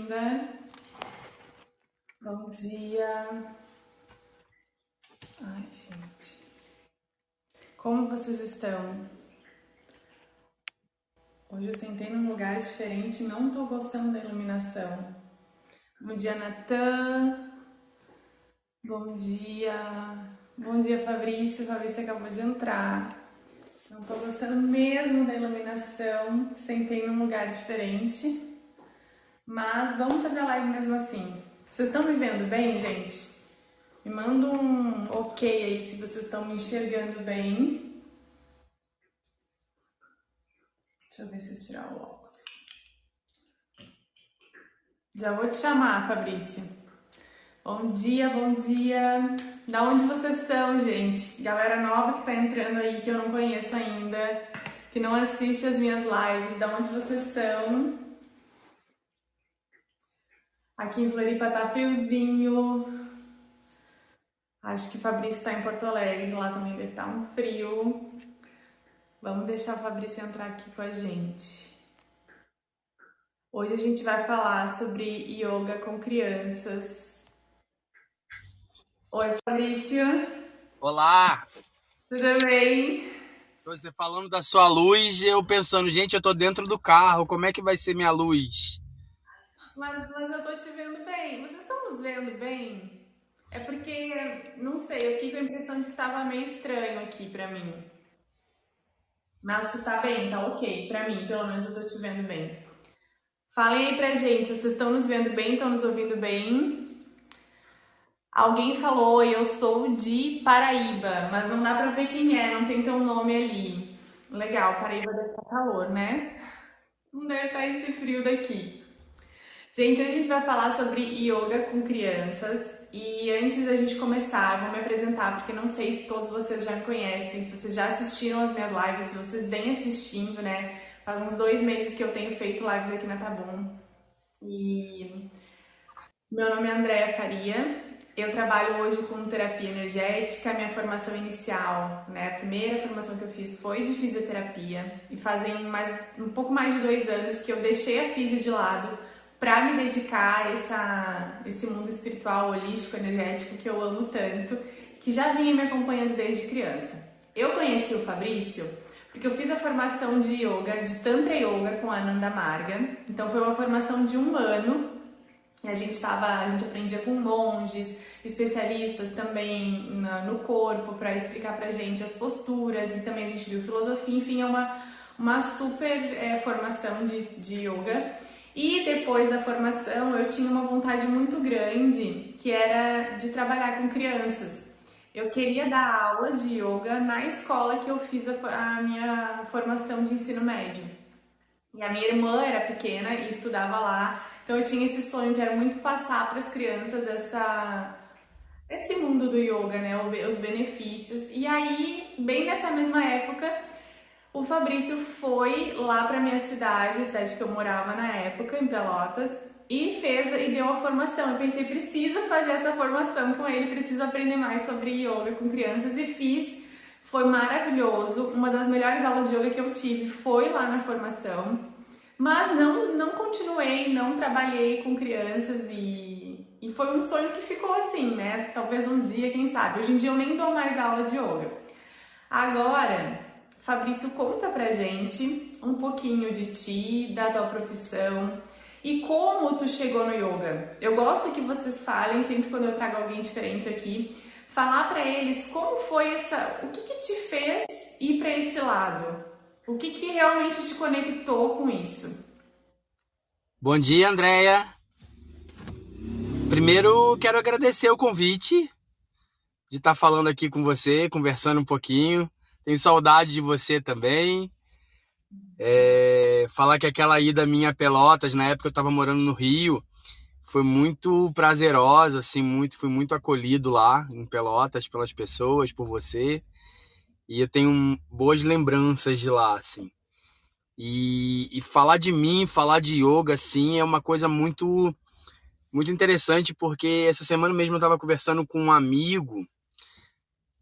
bem-vinda. Bom dia. Ai, gente. Como vocês estão? Hoje eu sentei num lugar diferente e não tô gostando da iluminação. Bom dia, Natan. Bom dia. Bom dia, Fabrício. Fabrício acabou de entrar. Não tô gostando mesmo da iluminação. Sentei num lugar diferente. Mas vamos fazer a live mesmo assim. Vocês estão me vendo bem, gente? Me manda um ok aí se vocês estão me enxergando bem. Deixa eu ver se eu tirar o óculos. Já vou te chamar, Fabrício. Bom dia, bom dia. Da onde vocês são, gente? Galera nova que tá entrando aí, que eu não conheço ainda, que não assiste as minhas lives, da onde vocês são? Aqui em Floripa tá friozinho. Acho que o Fabrício tá em Porto Alegre, lá também deve estar um frio. Vamos deixar o Fabrício entrar aqui com a gente. Hoje a gente vai falar sobre yoga com crianças. Oi, Fabrício. Olá! Tudo bem? Você falando da sua luz, eu pensando, gente, eu tô dentro do carro, como é que vai ser minha luz? Mas eu tô te vendo bem. Vocês estão nos vendo bem? É porque, não sei, eu fiquei com a impressão de que tava meio estranho aqui pra mim. Mas tu tá bem, tá ok. Pra mim, pelo menos eu tô te vendo bem. Falem aí pra gente, vocês estão nos vendo bem, estão nos ouvindo bem? Alguém falou, eu sou de Paraíba, mas não dá pra ver quem é, não tem teu nome ali. Legal, Paraíba deve estar calor, né? Não deve estar esse frio daqui. Gente, hoje a gente vai falar sobre yoga com crianças. E antes da gente começar, vou me apresentar, porque não sei se todos vocês já me conhecem, se vocês já assistiram as minhas lives, se vocês vêm assistindo, né? Faz uns 2 meses que eu tenho feito lives aqui na Tabum. E meu nome é Andréa Faria. Eu trabalho hoje com terapia energética. Minha formação inicial, né, a primeira formação que eu fiz foi de fisioterapia. E fazem um pouco mais de 2 anos que eu deixei a fisio de lado para me dedicar a esse mundo espiritual, holístico, energético que eu amo tanto, que já vinha me acompanhando desde criança. Eu conheci o Fabrício porque eu fiz a formação de yoga, de Tantra Yoga com a Ananda Marga. Então foi uma formação de 1 ano. E a gente aprendia com monges, especialistas também no corpo para explicar pra gente as posturas, e também a gente viu filosofia, enfim, é uma super formação de yoga. E depois da formação eu tinha uma vontade muito grande, que era de trabalhar com crianças. Eu queria dar aula de yoga na escola que eu fiz a minha formação de ensino médio. E a minha irmã era pequena e estudava lá, então eu tinha esse sonho que era muito passar para as crianças esse mundo do yoga, né, os benefícios. E aí, bem nessa mesma época, o Fabrício foi lá para minha cidade, a cidade que eu morava na época, em Pelotas, e deu a formação. Eu pensei, preciso fazer essa formação com ele, preciso aprender mais sobre yoga com crianças, e fiz. Foi maravilhoso, uma das melhores aulas de yoga que eu tive foi lá na formação, mas não continuei, não trabalhei com crianças, e foi um sonho que ficou assim, né? Talvez um dia, quem sabe. Hoje em dia eu nem dou mais aula de yoga. Agora, Fabrício, conta pra gente um pouquinho de ti, da tua profissão e como tu chegou no yoga. Eu gosto que vocês falem, sempre quando eu trago alguém diferente aqui, falar pra eles como foi o que te fez ir pra esse lado? O que realmente te conectou com isso? Bom dia, Andréia! Primeiro, quero agradecer o convite de estar falando aqui com você, conversando um pouquinho. Tenho saudade de você também. Falar que aquela ida minha a Pelotas, na época eu estava morando no Rio, foi muito prazerosa, assim, fui muito acolhido lá em Pelotas pelas pessoas, por você. E eu tenho boas lembranças de lá, assim. E falar de mim, falar de yoga, assim, é uma coisa muito, muito interessante, porque essa semana mesmo eu estava conversando com um amigo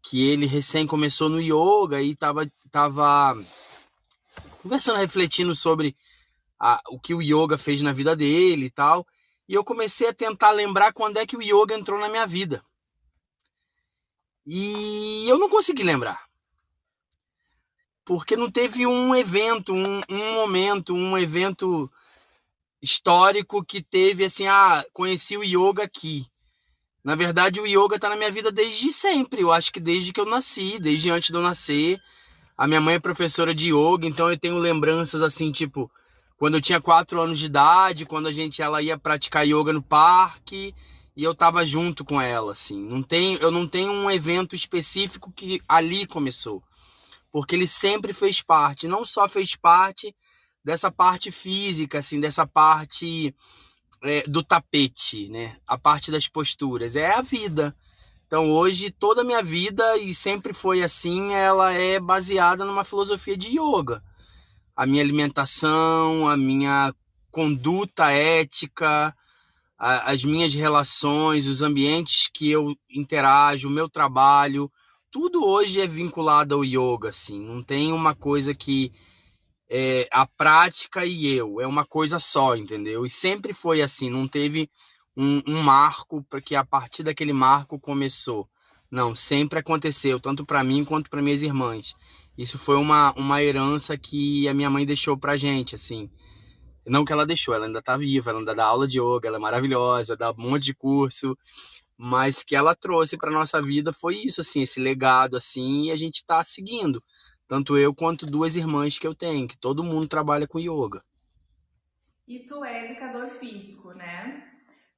que ele recém começou no yoga e tava conversando, refletindo sobre o que o yoga fez na vida dele e tal. e eu comecei a tentar lembrar quando é que o yoga entrou na minha vida. E eu não consegui lembrar. Porque não teve um evento, um momento, um evento histórico que teve assim, conheci o yoga aqui. Na verdade, o yoga tá na minha vida desde sempre. Eu acho que desde que eu nasci, desde antes de eu nascer. A minha mãe é professora de yoga, então eu tenho lembranças assim, tipo, quando eu tinha 4 anos de idade, quando ela ia praticar yoga no parque, e eu tava junto com ela, assim. Eu não tenho um evento específico que ali começou. Porque ele sempre fez parte, não só fez parte dessa parte física, assim, dessa parte do tapete, né? A parte das posturas, é a vida. Então hoje toda a minha vida, e sempre foi assim, ela é baseada numa filosofia de yoga. A minha alimentação, a minha conduta ética, as minhas relações, os ambientes que eu interajo, o meu trabalho, tudo hoje é vinculado ao yoga, assim. Não tem uma coisa que é a prática e eu, é uma coisa só, entendeu? E sempre foi assim, não teve um marco para que a partir daquele marco começou. Não, sempre aconteceu, tanto para mim quanto para minhas irmãs. Isso foi uma herança que a minha mãe deixou pra gente, assim. Não que ela deixou, ela ainda tá viva, ela ainda dá aula de yoga, ela é maravilhosa, dá um monte de curso, mas que ela trouxe para nossa vida foi isso, assim, esse legado, assim, e a gente tá seguindo. Tanto eu quanto 2 irmãs que eu tenho, que todo mundo trabalha com yoga. E tu é educador físico, né?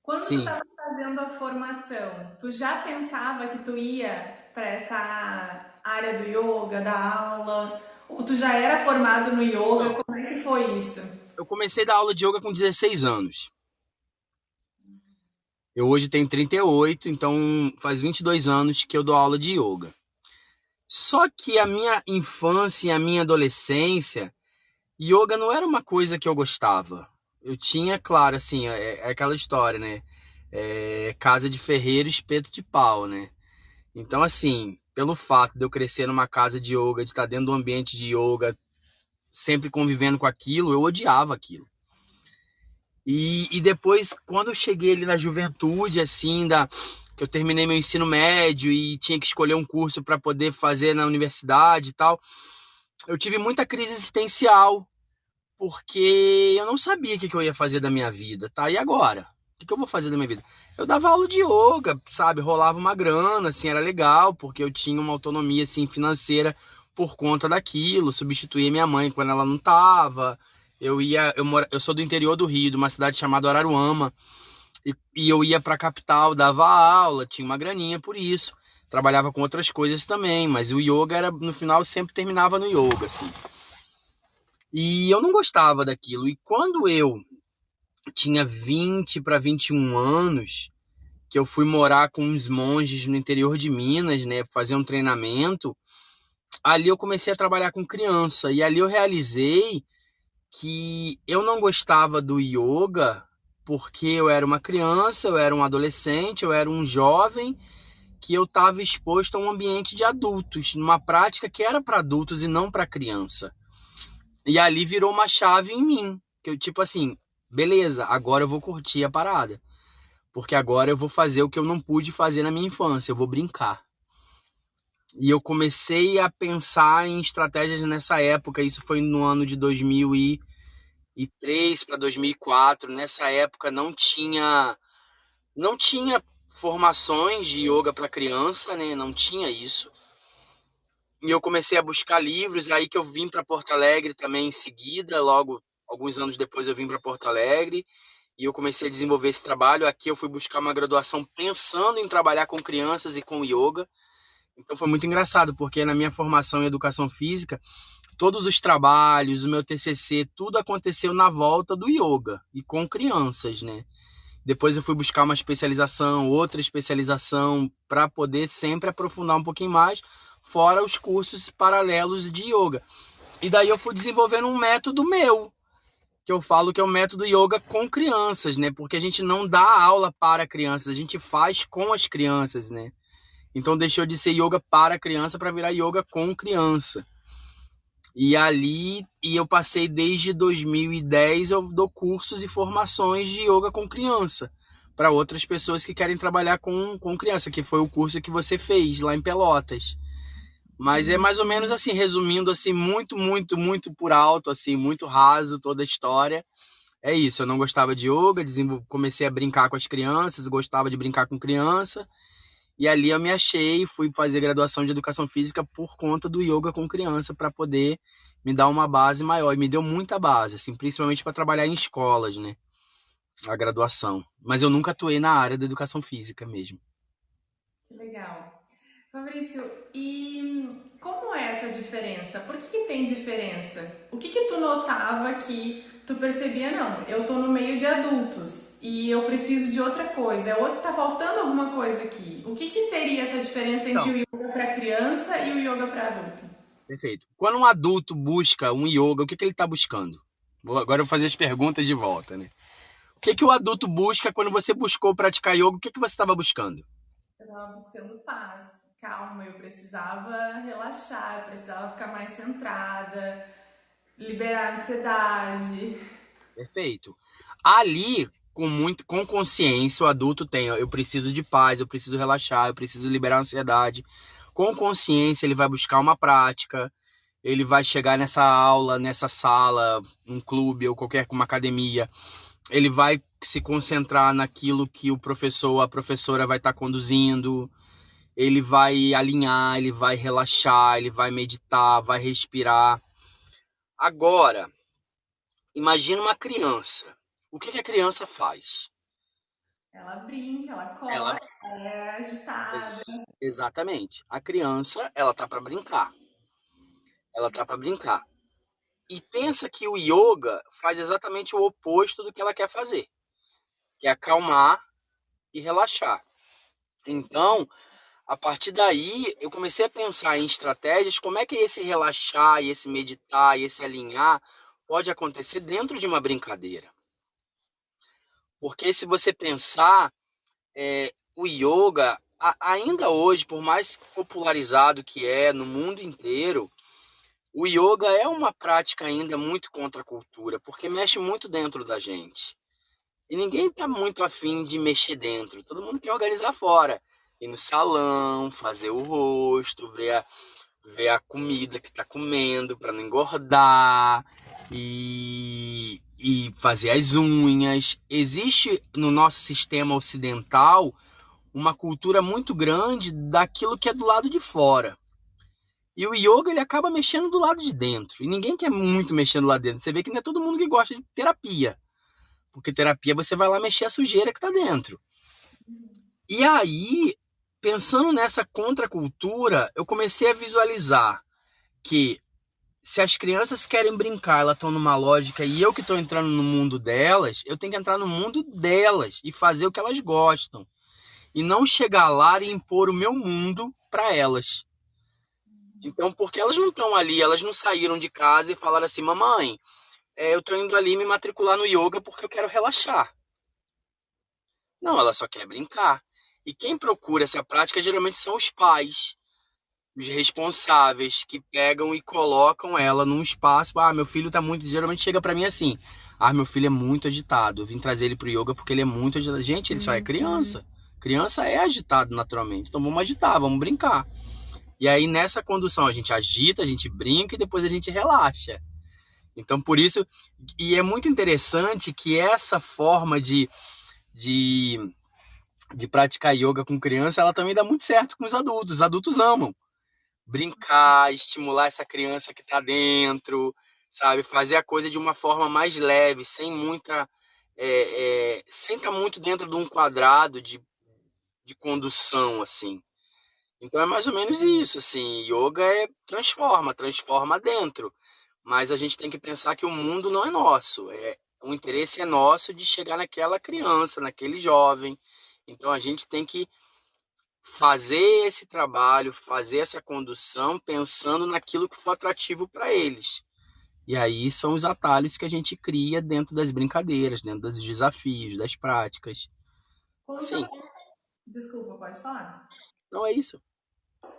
Quando tu Sim. estava fazendo a formação, tu já pensava que tu ia para essa área do yoga, da aula? Ou tu já era formado no yoga? Não, Como é que foi isso? eu comecei a dar aula de yoga com 16 anos. Eu hoje tenho 38, então faz 22 anos que eu dou aula de yoga. Só que a minha infância e a minha adolescência, yoga não era uma coisa que eu gostava. Eu tinha, claro, assim, é aquela história, né? Casa de ferreiro, espeto de pau, né? Então, assim, pelo fato de eu crescer numa casa de yoga, de estar dentro do ambiente de yoga, sempre convivendo com aquilo, eu odiava aquilo. E depois, quando eu cheguei ali na juventude, assim, que eu terminei meu ensino médio e tinha que escolher um curso para poder fazer na universidade e tal, eu tive muita crise existencial, porque eu não sabia o que eu ia fazer da minha vida, tá? E agora? O que eu vou fazer da minha vida? Eu dava aula de yoga, sabe? Rolava uma grana, assim, era legal, porque eu tinha uma autonomia, assim, financeira por conta daquilo, substituía minha mãe quando ela não tava. Eu sou do interior do Rio, de uma cidade chamada Araruama, e eu ia pra capital, dava aula, tinha uma graninha por isso. Trabalhava com outras coisas também, mas o yoga era, no final, sempre terminava no yoga, assim. E eu não gostava daquilo. E quando eu tinha 20 para 21 anos, que eu fui morar com uns monges no interior de Minas, né, fazer um treinamento, ali eu comecei a trabalhar com criança. E ali eu realizei que eu não gostava do yoga porque eu era uma criança, eu era um adolescente, eu era um jovem, que eu estava exposto a um ambiente de adultos, numa prática que era para adultos e não para criança. E ali virou uma chave em mim, que eu tipo assim, beleza, agora eu vou curtir a parada. Porque agora eu vou fazer o que eu não pude fazer na minha infância, eu vou brincar. E eu comecei a pensar em estratégias nessa época, isso foi no ano de 2003 para 2004. Nessa época não tinha formações de yoga para criança, né? Não tinha isso. E eu comecei a buscar livros, aí que eu vim para Porto Alegre também em seguida, logo alguns anos depois eu vim para Porto Alegre e eu comecei a desenvolver esse trabalho. Aqui eu fui buscar uma graduação pensando em trabalhar com crianças e com yoga. Então foi muito engraçado, porque na minha formação em educação física, todos os trabalhos, o meu TCC, tudo aconteceu na volta do yoga e com crianças, né? Depois eu fui buscar uma especialização, outra especialização, para poder sempre aprofundar um pouquinho mais, fora os cursos paralelos de yoga. E daí eu fui desenvolvendo um método meu, que eu falo que é o método yoga com crianças, né? Porque a gente não dá aula para crianças, a gente faz com as crianças, né? Então deixou de ser yoga para criança para virar yoga com criança. E eu passei desde 2010, eu dou cursos e formações de yoga com criança, para outras pessoas que querem trabalhar com criança, que foi o curso que você fez lá em Pelotas. Mas é mais ou menos assim, resumindo assim, muito, muito, muito por alto, assim, muito raso toda a história. É isso, eu não gostava de yoga, comecei a brincar com as crianças, gostava de brincar com criança, e ali eu me achei, fui fazer graduação de educação física por conta do yoga com criança, para poder me dar uma base maior. E me deu muita base, assim, principalmente para trabalhar em escolas, né? A graduação. Mas eu nunca atuei na área da educação física mesmo. Que legal. Fabrício, e como é essa diferença? Por que que tem diferença? O que que tu notava que tu percebia, não, eu tô no meio de adultos e eu preciso de outra coisa, tá faltando alguma coisa aqui. O que que seria essa diferença entre Então, o yoga para criança e o yoga para adulto? perfeito. Quando um adulto busca um yoga, o que ele está buscando? Agora eu vou fazer as perguntas de volta, né? O que o adulto busca quando você buscou praticar yoga? O que você estava buscando? Eu tava buscando paz, calma, eu precisava relaxar, eu precisava ficar mais centrada, liberar a ansiedade. Perfeito. Ali, com consciência, o adulto tem, ó, eu preciso de paz, eu preciso relaxar, eu preciso liberar a ansiedade. Com consciência, ele vai buscar uma prática, ele vai chegar nessa aula, nessa sala, num clube ou qualquer uma academia, ele vai se concentrar naquilo que o professor ou a professora vai estar conduzindo, ele vai alinhar, ele vai relaxar, ele vai meditar, vai respirar. Agora, imagina uma criança. O que a criança faz? Ela brinca, ela Ela corre, ela é agitada. Exatamente. A criança, ela tá para brincar. Ela tá para brincar. E pensa que o yoga faz exatamente o oposto do que ela quer fazer, que é acalmar e relaxar. Então, a partir daí, eu comecei a pensar em estratégias, como é que esse relaxar, e esse meditar, e esse alinhar pode acontecer dentro de uma brincadeira. Porque se você pensar, o yoga, ainda hoje, por mais popularizado que é no mundo inteiro, o yoga é uma prática ainda muito contra a cultura, porque mexe muito dentro da gente. E ninguém está muito afim de mexer dentro. Todo mundo quer organizar fora. Ir no salão, fazer o rosto, ver a comida que está comendo para não engordar e fazer as unhas. Existe no nosso sistema ocidental uma cultura muito grande daquilo que é do lado de fora. E o yoga ele acaba mexendo do lado de dentro. E ninguém quer muito mexendo lá dentro. Você vê que não é todo mundo que gosta de terapia. Porque terapia você vai lá mexer a sujeira que tá dentro. E aí, pensando nessa contracultura, eu comecei a visualizar que se as crianças querem brincar, elas estão numa lógica e eu que estou entrando no mundo delas, eu tenho que entrar no mundo delas e fazer o que elas gostam. E não chegar lá e impor o meu mundo para elas. Então, porque elas não estão ali, elas não saíram de casa e falaram assim, mamãe, eu tô indo ali me matricular no yoga porque eu quero relaxar. Não, ela só quer brincar. E quem procura essa prática geralmente são os pais, os responsáveis, que pegam e colocam ela num espaço. Ah, meu filho tá muito. Geralmente chega pra mim assim: ah, meu filho é muito agitado. Eu vim trazer ele pro yoga porque ele é muito agitado. Gente, ele só é criança. Criança é agitado naturalmente. Então vamos agitar, vamos brincar. E aí nessa condução a gente agita, a gente brinca e depois a gente relaxa. Então por isso. E é muito interessante que essa forma de de praticar yoga com criança, ela também dá muito certo com os adultos. Os adultos amam brincar, estimular essa criança que está dentro, sabe? Fazer a coisa de uma forma mais leve, sem muita. Sem estar muito dentro de um quadrado de condução, assim. Então é mais ou menos isso, assim. Yoga transforma dentro. Mas a gente tem que pensar que o mundo não é nosso. O interesse é nosso de chegar naquela criança, naquele jovem. Então a gente tem que fazer esse trabalho, fazer essa condução pensando naquilo que for atrativo para eles. E aí são os atalhos que a gente cria dentro das brincadeiras, dentro dos desafios, das práticas. Conta, Assim, desculpa, pode falar. não é isso.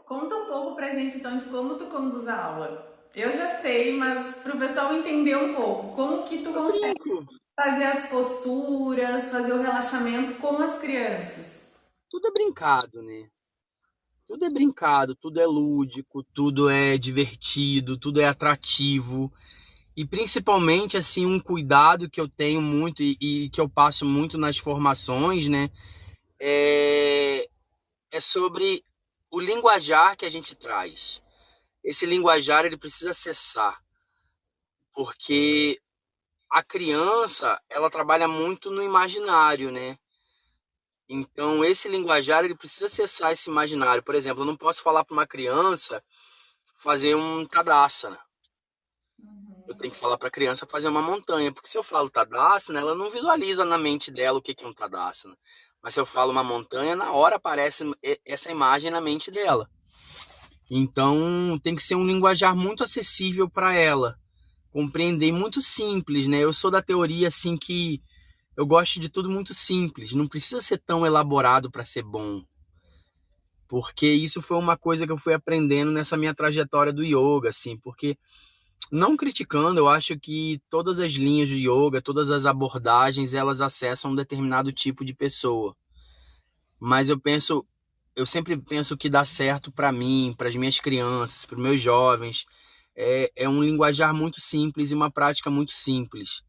Conta um pouco pra gente então de como tu conduz a aula. Eu já sei, mas para o pessoal entender um pouco, como que tu Eu consegue brinco. fazer as posturas, fazer o relaxamento com as crianças? Tudo é brincado, né? Tudo é brincado, tudo é lúdico, tudo é divertido, tudo é atrativo. E principalmente, assim, um cuidado que eu tenho muito e que eu passo muito nas formações, né? É, é sobre o linguajar que a gente traz. Esse linguajar, ele precisa cessar, porque a criança, ela trabalha muito no imaginário, né? Então, esse linguajar, ele precisa cessar esse imaginário. Por exemplo, eu não posso falar para uma criança fazer um Tadasana. Eu tenho que falar para a criança fazer uma montanha, porque se eu falo Tadasana, ela não visualiza na mente dela o que é um Tadasana. Mas se eu falo uma montanha, na hora aparece essa imagem na mente dela. Então, tem que ser um linguajar muito acessível para ela, compreender, muito simples, né? Eu sou da teoria assim que eu gosto de tudo muito simples, não precisa ser tão elaborado para ser bom, porque isso foi uma coisa que eu fui aprendendo nessa minha trajetória do yoga, assim, porque não criticando, eu acho que todas as linhas de yoga, todas as abordagens, elas acessam um determinado tipo de pessoa. Mas eu sempre penso que dá certo para mim, para as minhas crianças, para os meus jovens, é um linguajar muito simples e uma prática muito simples.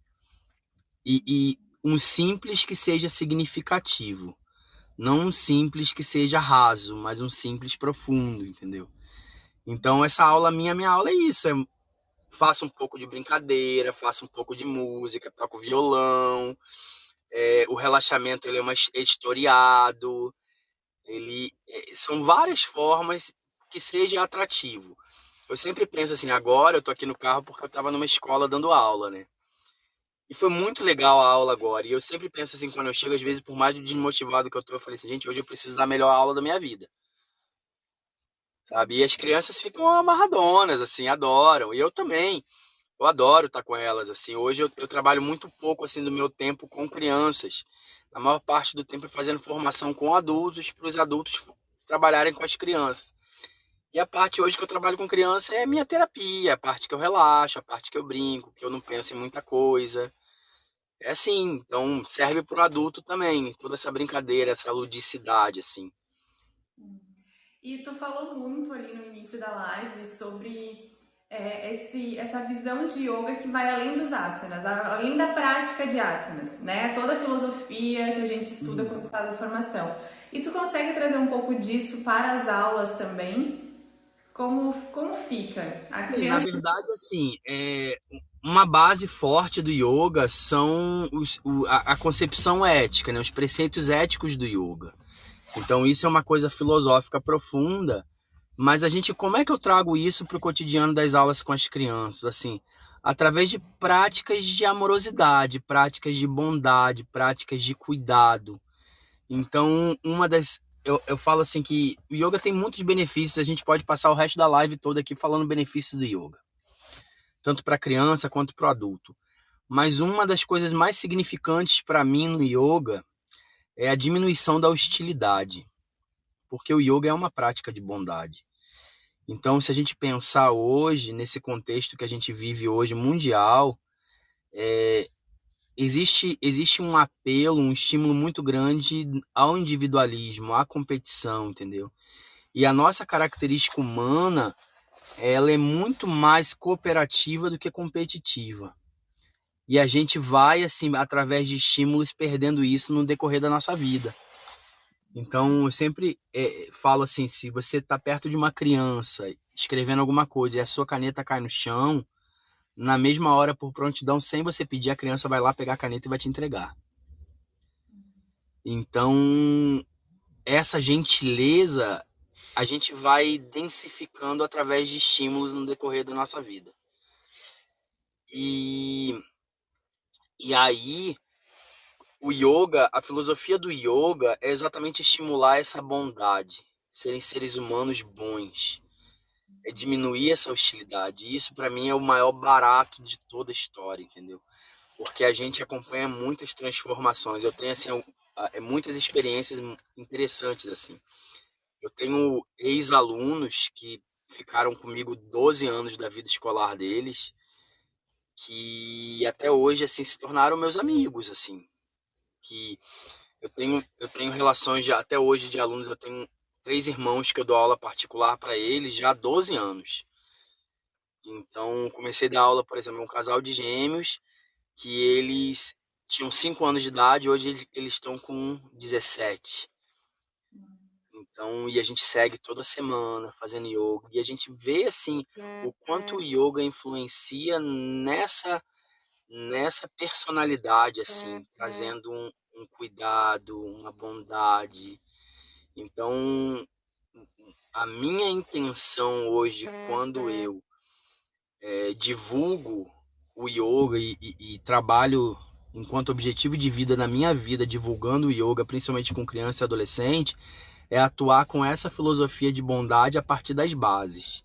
E um simples que seja significativo. Não um simples que seja raso, mas um simples profundo, entendeu? Então essa aula minha aula é isso, faço um pouco de brincadeira, faço um pouco de música, toco violão, o relaxamento ele é mais historiado, são várias formas que seja atrativo. Eu sempre penso assim, agora eu tô aqui no carro porque eu estava numa escola dando aula, né? E foi muito legal a aula agora. E eu sempre penso assim, quando eu chego, às vezes, por mais desmotivado que eu tô, eu falei assim, gente, hoje eu preciso dar a melhor aula da minha vida. Sabe? E as crianças ficam amarradonas, assim, adoram. E eu também. Eu adoro estar com elas, assim. Hoje eu trabalho muito pouco, assim, do meu tempo com crianças. A maior parte do tempo é fazendo formação com adultos, para os adultos trabalharem com as crianças. E a parte hoje que eu trabalho com criança é a minha terapia, a parte que eu relaxo, a parte que eu brinco, que eu não penso em muita coisa. É assim, então serve para o adulto também, toda essa brincadeira, essa ludicidade, assim. E tu falou muito ali no início da live sobre essa visão de yoga que vai além dos asanas, além da prática de asanas, né? Toda a filosofia que a gente estuda quando faz a formação. E tu consegue trazer um pouco disso para as aulas também? Como fica? A Sim, na criança. verdade, assim, uma base forte do yoga são a concepção ética, né? Os preceitos éticos do yoga. Então, isso é uma coisa filosófica profunda, mas a gente, como é que eu trago isso para o cotidiano das aulas com as crianças? Assim, através de práticas de amorosidade, práticas de bondade, práticas de cuidado. Então, eu falo assim que o yoga tem muitos benefícios, a gente pode passar o resto da live toda aqui falando benefícios do yoga, tanto para a criança quanto para o adulto. Mas uma das coisas mais significantes para mim no yoga é a diminuição da hostilidade, porque o yoga é uma prática de bondade. Então, se a gente pensar hoje, nesse contexto que a gente vive hoje mundial, existe um apelo, um estímulo muito grande ao individualismo, à competição, entendeu? E a nossa característica humana, ela é muito mais cooperativa do que competitiva. E a gente vai, assim, através de estímulos, perdendo isso no decorrer da nossa vida. Então, eu sempre falo assim, se você está perto de uma criança escrevendo alguma coisa e a sua caneta cai no chão, na mesma hora, por prontidão, sem você pedir, a criança vai lá pegar a caneta e vai te entregar. Então, essa gentileza a gente vai densificando através de estímulos no decorrer da nossa vida. E, e aí, o yoga, a filosofia do yoga é exatamente estimular essa bondade, serem seres humanos bons, é diminuir essa hostilidade. E isso, para mim, é o maior barato de toda a história, entendeu? Porque a gente acompanha muitas transformações. Eu tenho, assim, muitas experiências interessantes, assim. Eu tenho ex-alunos que ficaram comigo 12 anos da vida escolar deles, que até hoje, assim, se tornaram meus amigos, assim, que eu tenho relações já, até hoje de alunos, eu tenho 3 irmãos que eu dou aula particular para eles já há 12 anos. Então, comecei a dar aula, por exemplo, a um casal de gêmeos, que eles tinham 5 anos de idade, hoje eles estão com 17. Então, e a gente segue toda semana fazendo yoga, e a gente vê, assim, o quanto o yoga influencia nessa personalidade, assim, trazendo um cuidado, uma bondade. Então, a minha intenção hoje, quando eu divulgo o yoga e trabalho enquanto objetivo de vida na minha vida, divulgando o yoga, principalmente com criança e adolescente, é atuar com essa filosofia de bondade a partir das bases.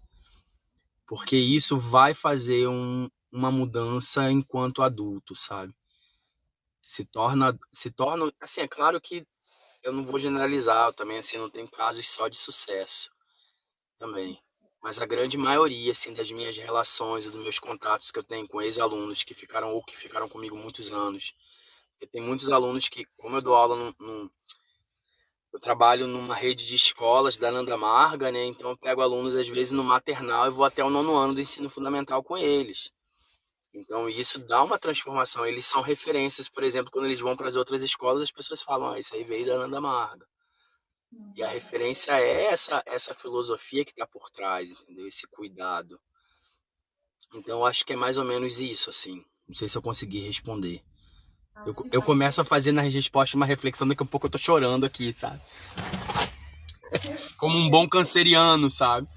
Porque isso vai fazer uma mudança enquanto adulto, sabe? Se torna, assim, é claro que eu não vou generalizar, eu também, assim, não tenho casos só de sucesso também. Mas a grande maioria, assim, das minhas relações e dos meus contatos que eu tenho com ex-alunos que ficaram comigo muitos anos. Porque tem muitos alunos que, como eu dou aula eu trabalho numa rede de escolas da Nanda Marga, né? Então eu pego alunos, às vezes, no maternal e vou até o 9º ano do ensino fundamental com eles. Então isso dá uma transformação. Eles são referências, por exemplo, quando eles vão para as outras escolas, as pessoas falam, isso aí veio da Nanda Marga. E a referência é essa filosofia que está por trás, entendeu? Esse cuidado. Então eu acho que é mais ou menos isso, assim. Não sei se eu consegui responder. Eu, Acho que eu sim. começo a fazer na resposta uma reflexão, daqui a pouco eu tô chorando aqui, sabe? Como um bom canceriano, sabe?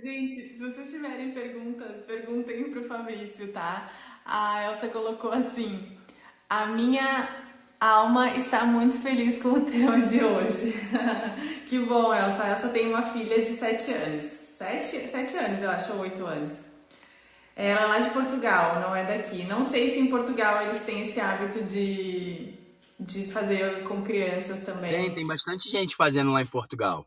Gente, se vocês tiverem perguntas, perguntem pro Fabrício, tá? A Elsa colocou assim: a minha alma está muito feliz com o tema de hoje. Que bom, Elsa. A Elsa tem uma filha de 7 anos. 7 anos, eu acho, ou 8 anos. Ela é lá de Portugal, não é daqui. Não sei se em Portugal eles têm esse hábito de fazer com crianças Tem, também. tem bastante gente fazendo lá em Portugal.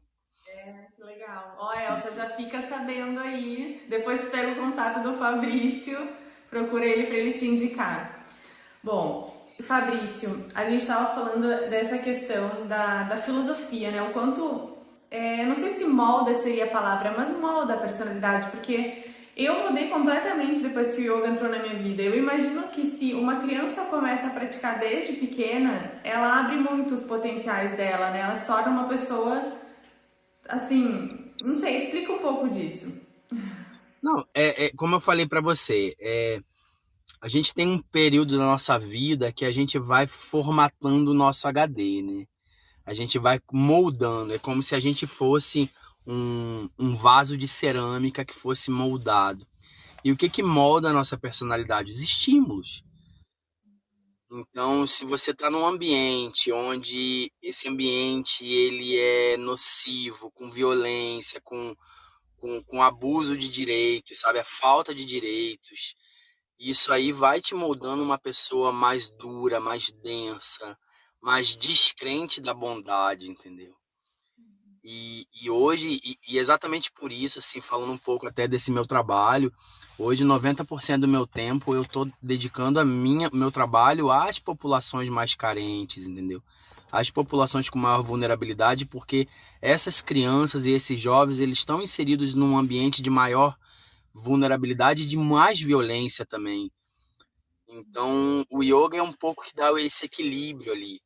Que legal. Ó, Elsa, já fica sabendo aí. Depois tu pega o contato do Fabrício, procura ele para ele te indicar. Bom, Fabrício, a gente estava falando dessa questão da filosofia, né? O quanto, não sei se molda seria a palavra, mas molda a personalidade, porque eu mudei completamente depois que o yoga entrou na minha vida. Eu imagino que se uma criança começa a praticar desde pequena, ela abre muitos potenciais dela, né? Ela se torna uma pessoa, assim, não sei, explica um pouco disso. Não, como eu falei pra você, a gente tem um período da nossa vida que a gente vai formatando o nosso HD, né? A gente vai moldando. É como se a gente fosse um vaso de cerâmica que fosse moldado. E o que que molda a nossa personalidade? Os estímulos. Então, se você está num ambiente onde esse ambiente ele é nocivo, com violência, com abuso de direitos, sabe? A falta de direitos, isso aí vai te moldando uma pessoa mais dura, mais densa, mais descrente da bondade, entendeu? E hoje, e exatamente por isso, assim, falando um pouco até desse meu trabalho, hoje 90% do meu tempo eu estou dedicando meu trabalho às populações mais carentes, entendeu? Às populações com maior vulnerabilidade, porque essas crianças e esses jovens, eles estão inseridos num ambiente de maior vulnerabilidade e de mais violência também. Então, o yoga é um pouco que dá esse equilíbrio ali.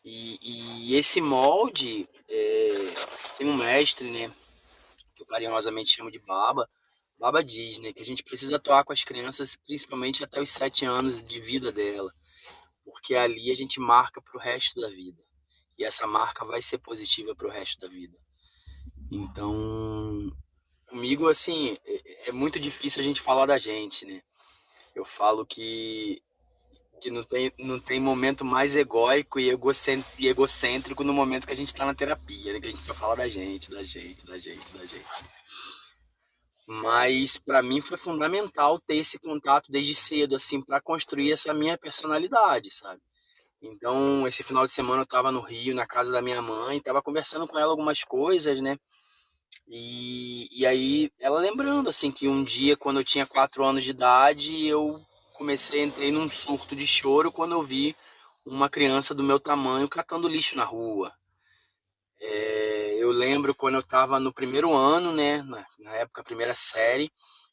E esse molde, tem um mestre, né, que eu carinhosamente chamo de Baba. Baba diz, né, que a gente precisa atuar com as crianças, principalmente até os 7 anos de vida dela, porque ali a gente marca para o resto da vida. E essa marca vai ser positiva para o resto da vida. Então, comigo, assim, é muito difícil a gente falar da gente, né? Eu falo que não tem momento mais egóico e egocêntrico no momento que a gente está na terapia, né? Que a gente só fala da gente, da gente, da gente, da gente. Mas para mim foi fundamental ter esse contato desde cedo, assim, para construir essa minha personalidade, sabe? Então, esse final de semana eu estava no Rio, na casa da minha mãe, estava conversando com ela algumas coisas, né? E aí, ela lembrando, assim, que um dia, quando eu tinha 4 anos de idade, eu entrei num surto de choro quando eu vi uma criança do meu tamanho catando lixo na rua. Eu lembro quando eu estava no primeiro ano, né, na época, primeira série,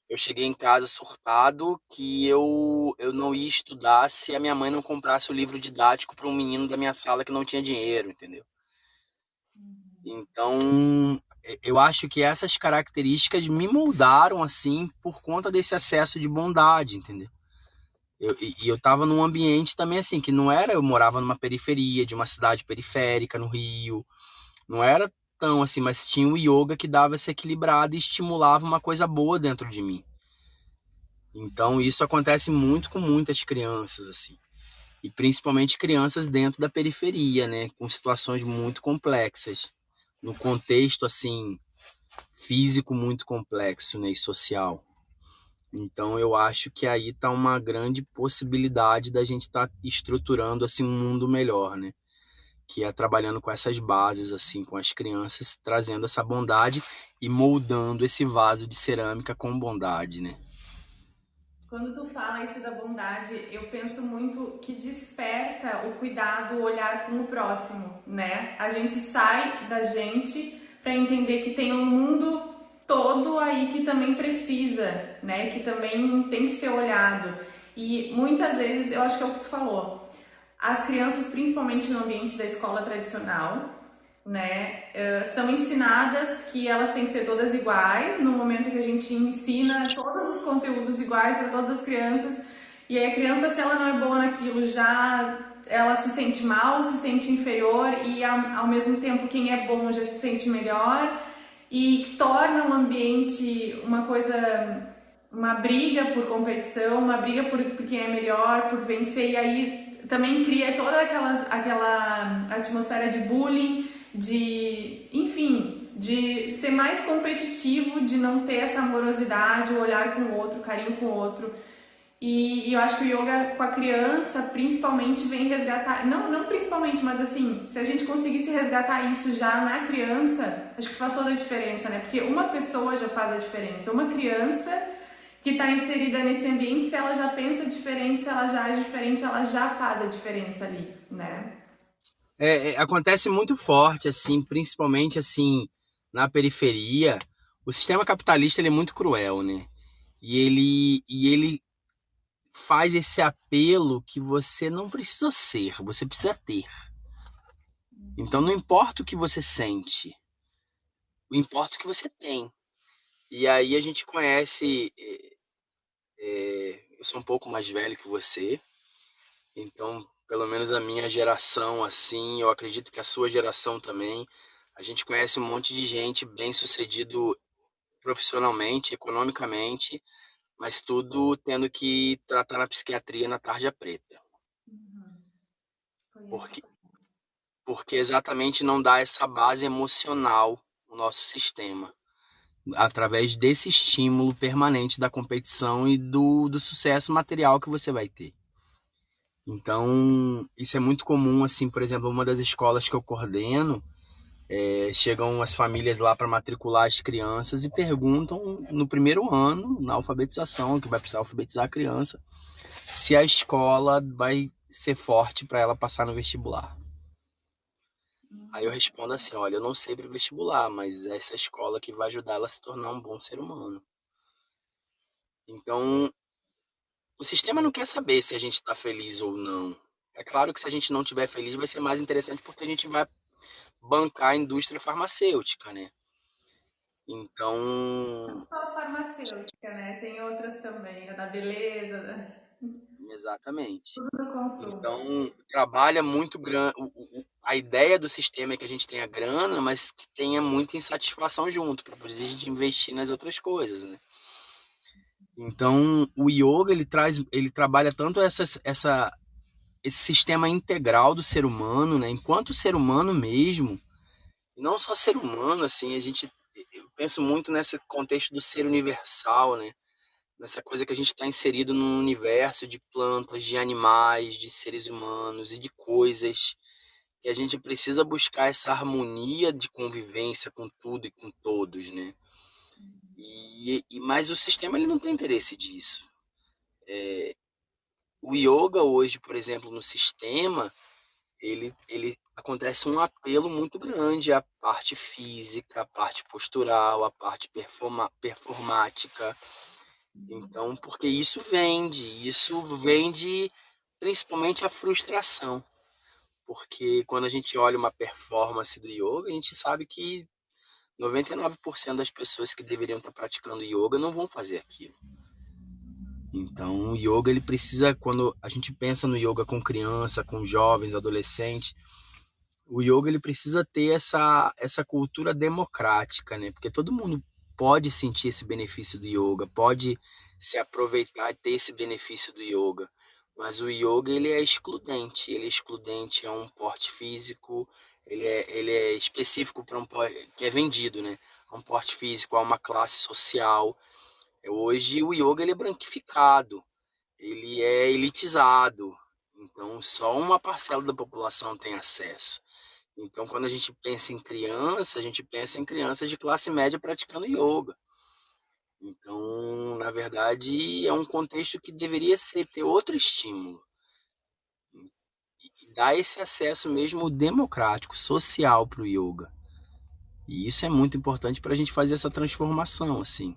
eu cheguei em casa surtado que eu não ia estudar se a minha mãe não comprasse o livro didático para um menino da minha sala que não tinha dinheiro, entendeu? Então, eu acho que essas características me moldaram assim por conta desse acesso de bondade, entendeu? E eu tava num ambiente também assim, que não era, eu morava numa periferia, de uma cidade periférica, no Rio, não era tão assim, mas tinha o yoga que dava essa equilibrada e estimulava uma coisa boa dentro de mim. Então, isso acontece muito com muitas crianças, assim. E principalmente crianças dentro da periferia, né? Com situações muito complexas. No contexto, assim, físico muito complexo, né? E social. Então, eu acho que aí está uma grande possibilidade da gente estar estruturando, assim, um mundo melhor, né? Que é trabalhando com essas bases, assim, com as crianças, trazendo essa bondade e moldando esse vaso de cerâmica com bondade, né? Quando tu fala isso da bondade, eu penso muito que desperta o cuidado, o olhar com o próximo, né? A gente sai da gente para entender que tem um mundo todo aí que também precisa, né? Que também tem que ser olhado. E muitas vezes, eu acho que é o que tu falou, as crianças, principalmente no ambiente da escola tradicional, né, são ensinadas que elas têm que ser todas iguais, no momento que a gente ensina todos os conteúdos iguais para todas as crianças, e aí a criança, se ela não é boa naquilo, já ela se sente mal, se sente inferior, e ao mesmo tempo quem é bom já se sente melhor, e torna o ambiente uma coisa, uma briga por competição, uma briga por quem é melhor, por vencer, e aí também cria toda aquela atmosfera de bullying, de, enfim, de ser mais competitivo, de não ter essa amorosidade, o olhar com o outro, o carinho com o outro. E eu acho que o yoga com a criança, principalmente, vem resgatar. Não principalmente, mas assim, se a gente conseguisse resgatar isso já na criança, acho que faz toda a diferença, né? Porque uma pessoa já faz a diferença. Uma criança que está inserida nesse ambiente, se ela já pensa diferente, se ela já age diferente, ela já faz a diferença ali, né? Acontece muito forte, assim, principalmente assim na periferia. O sistema capitalista ele é muito cruel, né? E ele faz esse apelo que você não precisa ser, você precisa ter. Então não importa o que você sente, importa o que você tem. E aí a gente conhece, eu sou um pouco mais velho que você, então pelo menos a minha geração, assim, eu acredito que a sua geração também, a gente conhece um monte de gente bem sucedido profissionalmente, economicamente, mas tudo tendo que tratar na psiquiatria na tarja preta. Uhum. Conheço. Porque, porque exatamente não dá essa base emocional no nosso sistema, através desse estímulo permanente da competição e do sucesso material que você vai ter. Então, isso é muito comum, assim, por exemplo, uma das escolas que eu coordeno, chegam as famílias lá para matricular as crianças e perguntam no primeiro ano, na alfabetização, que vai precisar alfabetizar a criança, se a escola vai ser forte para ela passar no vestibular. Aí eu respondo assim, olha, eu não sei para o vestibular, mas é essa escola que vai ajudar ela a se tornar um bom ser humano. Então, o sistema não quer saber se a gente está feliz ou não. É claro que se a gente não estiver feliz vai ser mais interessante porque a gente vai bancar a indústria farmacêutica, né? Não Então, só a farmacêutica, né? Tem outras também, a da beleza, exatamente. do consumo. Então, trabalha muito grande. A ideia do sistema é que a gente tenha grana, mas que tenha muita insatisfação junto, para poder a gente investir nas outras coisas, né? Então, o yoga ele trabalha tanto esse sistema integral do ser humano, né? Enquanto ser humano mesmo, não só ser humano, assim, eu penso muito nesse contexto do ser universal, né? Nessa coisa que a gente está inserido num universo de plantas, de animais, de seres humanos e de coisas que a gente precisa buscar essa harmonia de convivência com tudo e com todos, né? Mas o sistema ele não tem interesse disso. O yoga hoje, por exemplo, no sistema, ele acontece um apelo muito grande à parte física, à parte postural, à parte performática. Então, porque isso vende principalmente a frustração. Porque quando a gente olha uma performance do yoga, a gente sabe que 99% das pessoas que deveriam estar praticando yoga não vão fazer aquilo. Então, o yoga ele precisa, quando a gente pensa no yoga com criança, com jovens, adolescentes, o yoga ele precisa ter essa cultura democrática, né? Porque todo mundo pode sentir esse benefício do yoga, pode se aproveitar e ter esse benefício do yoga. Mas o yoga ele é excludente a um porte físico, ele é específico para que é vendido, né? A um porte físico, a uma classe social. Hoje o yoga ele é branquificado, ele é elitizado, então só uma parcela da população tem acesso. Então, quando a gente pensa em criança, a gente pensa em crianças de classe média praticando yoga. Então, na verdade, é um contexto que deveria ter outro estímulo. E dar esse acesso mesmo democrático, social para o yoga. E isso é muito importante para a gente fazer essa transformação, assim.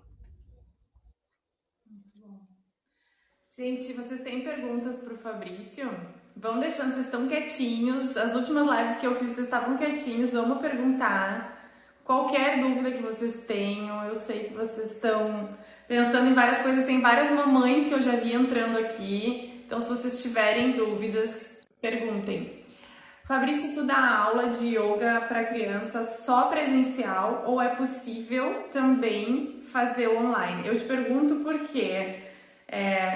Gente, vocês têm perguntas para o Fabrício? Vão deixando, vocês estão quietinhos. As últimas lives que eu fiz, vocês estavam quietinhos. Vamos perguntar. Qualquer dúvida que vocês tenham, eu sei que vocês estão pensando em várias coisas. Tem várias mamães que eu já vi entrando aqui. Então, se vocês tiverem dúvidas, perguntem. Fabrício, tu dá aula de yoga para criança só presencial ou é possível também fazer online? Eu te pergunto porque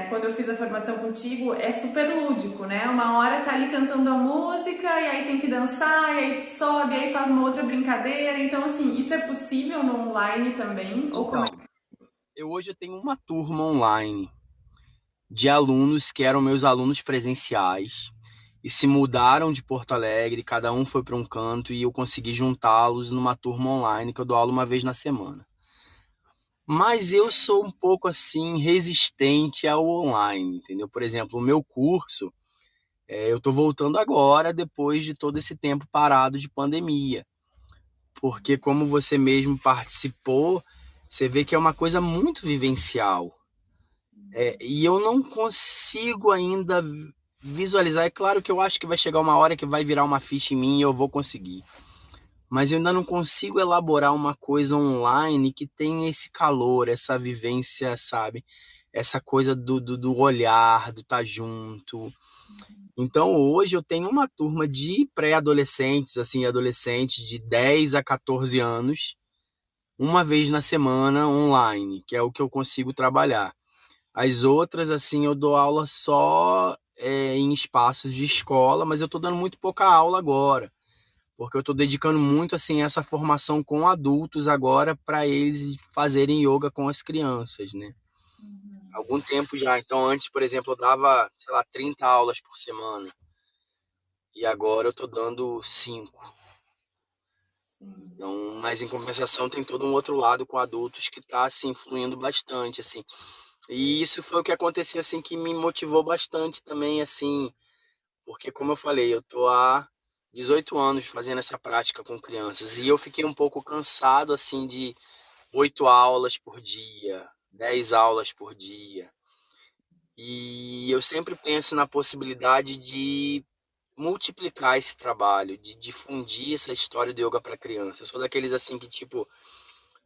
quando eu fiz a formação contigo é super lúdico, né? Uma hora tá ali cantando a música e aí tem que dançar, e aí sobe, aí faz uma outra brincadeira. Então, assim, isso é possível no online também? Ou como é? Hoje eu tenho uma turma online de alunos que eram meus alunos presenciais e se mudaram de Porto Alegre, cada um foi para um canto e eu consegui juntá-los numa turma online que eu dou aula uma vez na semana. Mas eu sou um pouco assim resistente ao online, entendeu? Por exemplo, o meu curso, eu estou voltando agora depois de todo esse tempo parado de pandemia, porque como você mesmo participou, você vê que é uma coisa muito vivencial. E eu não consigo ainda visualizar. É claro que eu acho que vai chegar uma hora que vai virar uma ficha em mim e eu vou conseguir. Mas eu ainda não consigo elaborar uma coisa online que tenha esse calor, essa vivência, sabe? Essa coisa do olhar, do estar junto. Então hoje eu tenho uma turma de pré-adolescentes, assim, adolescentes de 10 a 14 anos, uma vez na semana online, que é o que eu consigo trabalhar. As outras, assim, eu dou aula só em espaços de escola, mas eu estou dando muito pouca aula agora, porque eu estou dedicando muito, assim, essa formação com adultos agora para eles fazerem yoga com as crianças, né? Algum tempo já. Então, antes, por exemplo, eu dava, sei lá, 30 aulas por semana. E agora eu estou dando 5. Então, mas em compensação tem todo um outro lado com adultos que está, assim, fluindo bastante, assim. E isso foi o que aconteceu, assim, que me motivou bastante também, assim, porque, como eu falei, eu tô há 18 anos fazendo essa prática com crianças e eu fiquei um pouco cansado, assim, de 8 aulas por dia, 10 aulas por dia. E eu sempre penso na possibilidade de multiplicar esse trabalho, de difundir essa história do yoga para criança. Eu sou daqueles, assim, que, tipo,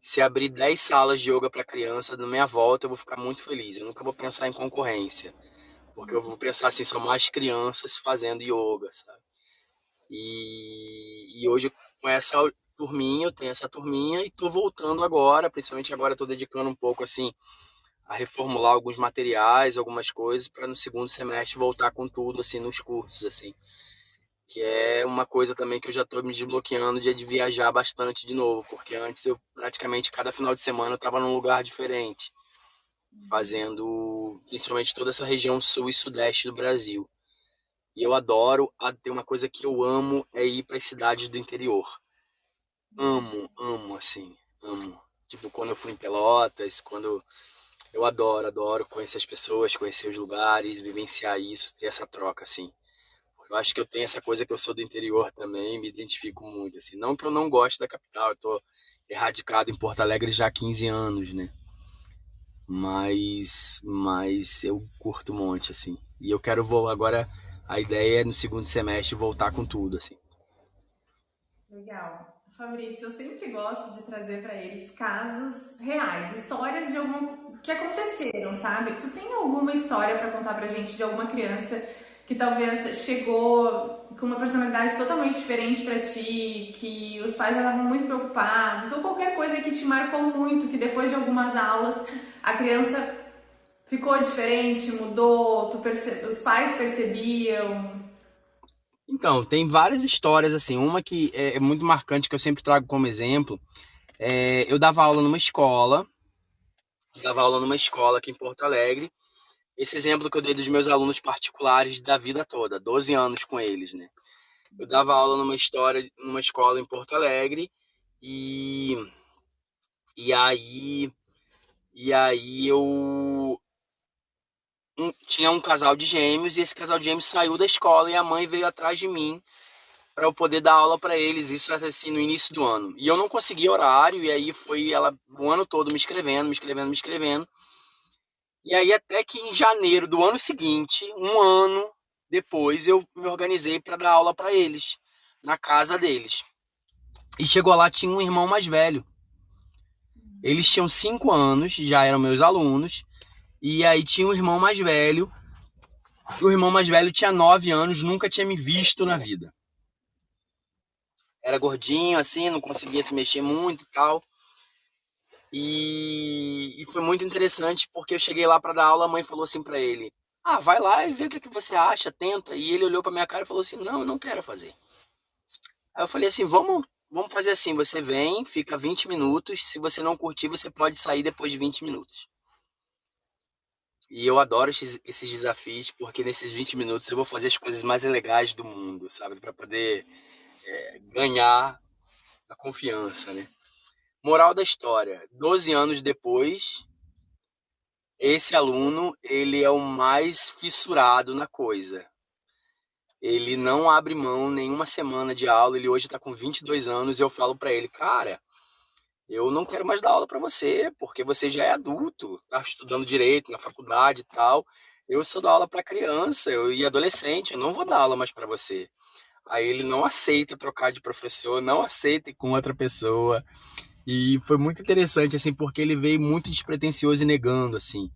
se abrir 10 salas de yoga para criança na minha volta, eu vou ficar muito feliz. Eu nunca vou pensar em concorrência, porque eu vou pensar assim, são mais crianças fazendo yoga, sabe? E hoje com essa turminha, eu tenho essa turminha e tô voltando agora, principalmente agora tô dedicando um pouco assim a reformular alguns materiais, algumas coisas para no segundo semestre voltar com tudo assim nos cursos assim. Que é uma coisa também que eu já estou me desbloqueando de viajar bastante de novo, porque antes eu praticamente cada final de semana eu estava num lugar diferente, fazendo principalmente toda essa região sul e sudeste do Brasil. E eu adoro, tem uma coisa que eu amo é ir para as cidades do interior. Amo, amo, assim, amo. Tipo, quando eu fui em Pelotas, quando eu adoro conhecer as pessoas, conhecer os lugares, vivenciar isso, ter essa troca, assim. Eu acho que eu tenho essa coisa que eu sou do interior também, me identifico muito, assim. Não que eu não goste da capital, eu tô erradicado em Porto Alegre já há 15 anos, né? Mas eu curto um monte, assim. E eu quero vou agora, a ideia é no segundo semestre voltar com tudo, assim. Legal. Fabrício, eu sempre gosto de trazer para eles casos reais, histórias de algum que aconteceram, sabe? Tu tem alguma história para contar pra gente de alguma criança que talvez chegou com uma personalidade totalmente diferente para ti, que os pais já estavam muito preocupados, ou qualquer coisa que te marcou muito, que depois de algumas aulas a criança ficou diferente, mudou, os pais percebiam? Então, tem várias histórias, assim. Uma que é muito marcante, que eu sempre trago como exemplo. Eu dava aula numa escola aqui em Porto Alegre. Esse exemplo que eu dei dos meus alunos particulares da vida toda, 12 anos com eles, né? Eu dava aula numa escola em Porto Alegre e, e aí, e aí tinha um casal de gêmeos e esse casal de gêmeos saiu da escola e a mãe veio atrás de mim para eu poder dar aula para eles, isso assim no início do ano. E eu não conseguia horário e aí foi ela o ano todo me escrevendo, me escrevendo, me escrevendo. E aí até que em janeiro do ano seguinte, um ano depois, eu me organizei para dar aula para eles na casa deles. E chegou lá, tinha um irmão mais velho. Eles tinham 5 anos, já eram meus alunos. E aí tinha um irmão mais velho. O irmão mais velho tinha 9 anos, nunca tinha me visto na vida. Era gordinho, assim, não conseguia se mexer muito e tal. E foi muito interessante porque eu cheguei lá para dar aula, a mãe falou assim para ele: Ah, vai lá e vê o que você acha, tenta. E ele olhou para minha cara e falou assim: Não, eu não quero fazer. Aí eu falei assim: vamos fazer assim, você vem, fica 20 minutos, se você não curtir, você pode sair depois de 20 minutos. E eu adoro esses desafios, porque nesses 20 minutos eu vou fazer as coisas mais legais do mundo, sabe? Para poder ganhar a confiança, né? Moral da história: 12 anos depois, esse aluno, ele é o mais fissurado na coisa. Ele não abre mão nenhuma semana de aula, ele hoje está com 22 anos e eu falo para ele: Cara, eu não quero mais dar aula para você, porque você já é adulto, tá estudando direito na faculdade e tal. Eu só dou aula para criança e adolescente, eu não vou dar aula mais para você. Aí ele não aceita trocar de professor, não aceita ir com outra pessoa. E foi muito interessante, assim, porque ele veio muito despretensioso e negando, assim.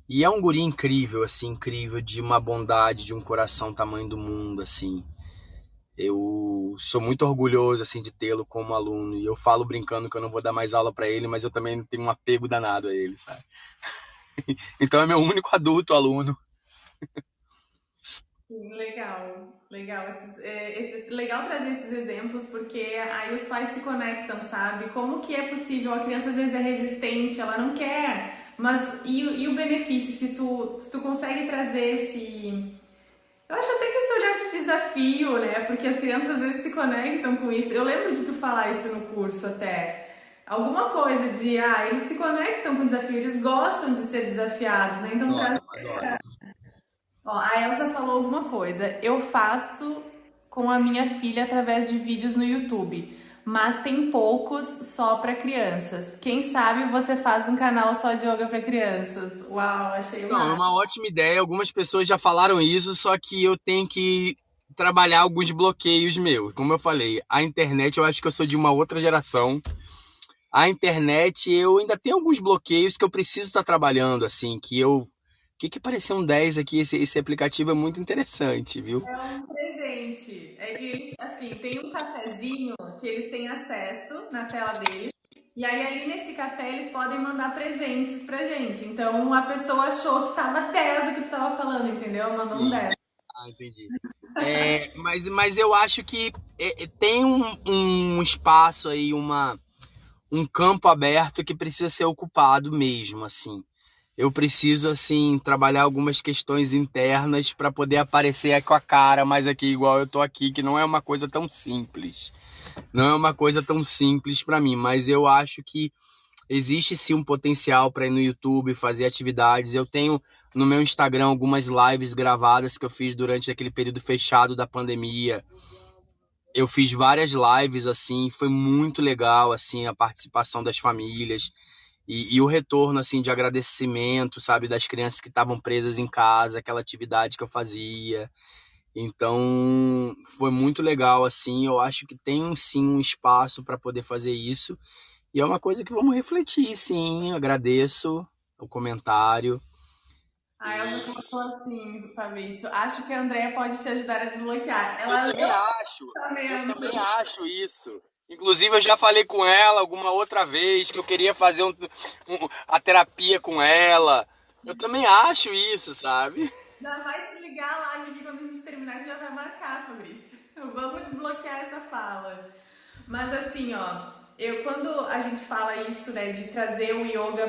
E é um guri incrível, assim, incrível, de uma bondade, de um coração tamanho do mundo, assim. Eu sou muito orgulhoso, assim, de tê-lo como aluno. E eu falo brincando que eu não vou dar mais aula para ele, mas eu também tenho um apego danado a ele, sabe? Então é meu único adulto aluno. Sim, legal, legal. Legal trazer esses exemplos, porque aí os pais se conectam, sabe? Como que é possível? A criança às vezes é resistente, ela não quer, mas e o benefício se tu consegue trazer esse. Eu acho até que esse olhar de desafio, né? Porque as crianças às vezes se conectam com isso. Eu lembro de tu falar isso no curso até. Alguma coisa de, eles se conectam com o desafio, eles gostam de ser desafiados, né? Então traz. Adoro, adoro. Ó, a Elsa falou alguma coisa. Eu faço com a minha filha através de vídeos no YouTube, mas tem poucos só para crianças. Quem sabe você faz um canal só de yoga para crianças? Uau, achei o Não, é máximo. uma ótima ideia. Algumas pessoas já falaram isso, só que eu tenho que trabalhar alguns bloqueios meus. Como eu falei, a internet, eu acho que eu sou de uma outra geração. A internet, eu ainda tenho alguns bloqueios que eu preciso estar trabalhando, assim, que eu. Que pareceu um 10 aqui, esse aplicativo é muito interessante, viu? É um presente. É que eles, assim, tem um cafezinho que eles têm acesso na tela deles. E aí, ali nesse café, eles podem mandar presentes pra gente. Então, a pessoa achou que tava 10 o que tu tava falando, entendeu? Mandou um Sim. 10. Ah, entendi. Mas eu acho que tem um espaço aí, um campo aberto que precisa ser ocupado mesmo, assim. eu preciso, assim, trabalhar algumas questões internas para poder aparecer com a cara mais aqui, igual eu tô aqui, que não é uma coisa tão simples. Não é uma coisa tão simples para mim, mas eu acho que existe sim um potencial para ir no YouTube, fazer atividades. Eu tenho no meu Instagram algumas lives gravadas que eu fiz durante aquele período fechado da pandemia. Eu fiz várias lives assim, foi muito legal assim a participação das famílias e o retorno assim de agradecimento, sabe, das crianças que estavam presas em casa, aquela atividade que eu fazia. Então, foi muito legal assim. Eu acho que tem sim um espaço para poder fazer isso. E é uma coisa que vamos refletir, sim. Agradeço o comentário. A Elsa colocou assim, Fabrício, acho que a Andrea pode te ajudar a desbloquear. Eu Ela também leu o acho, eu também pensamento. acho isso. Inclusive, eu já falei com ela alguma outra vez que eu queria fazer a terapia com ela. Eu também acho isso, sabe? Já vai desligar a live aqui quando a gente terminar, a gente já vai marcar, Fabrício. Vamos desbloquear essa fala. Mas assim, ó, quando a gente fala isso, né, de trazer o yoga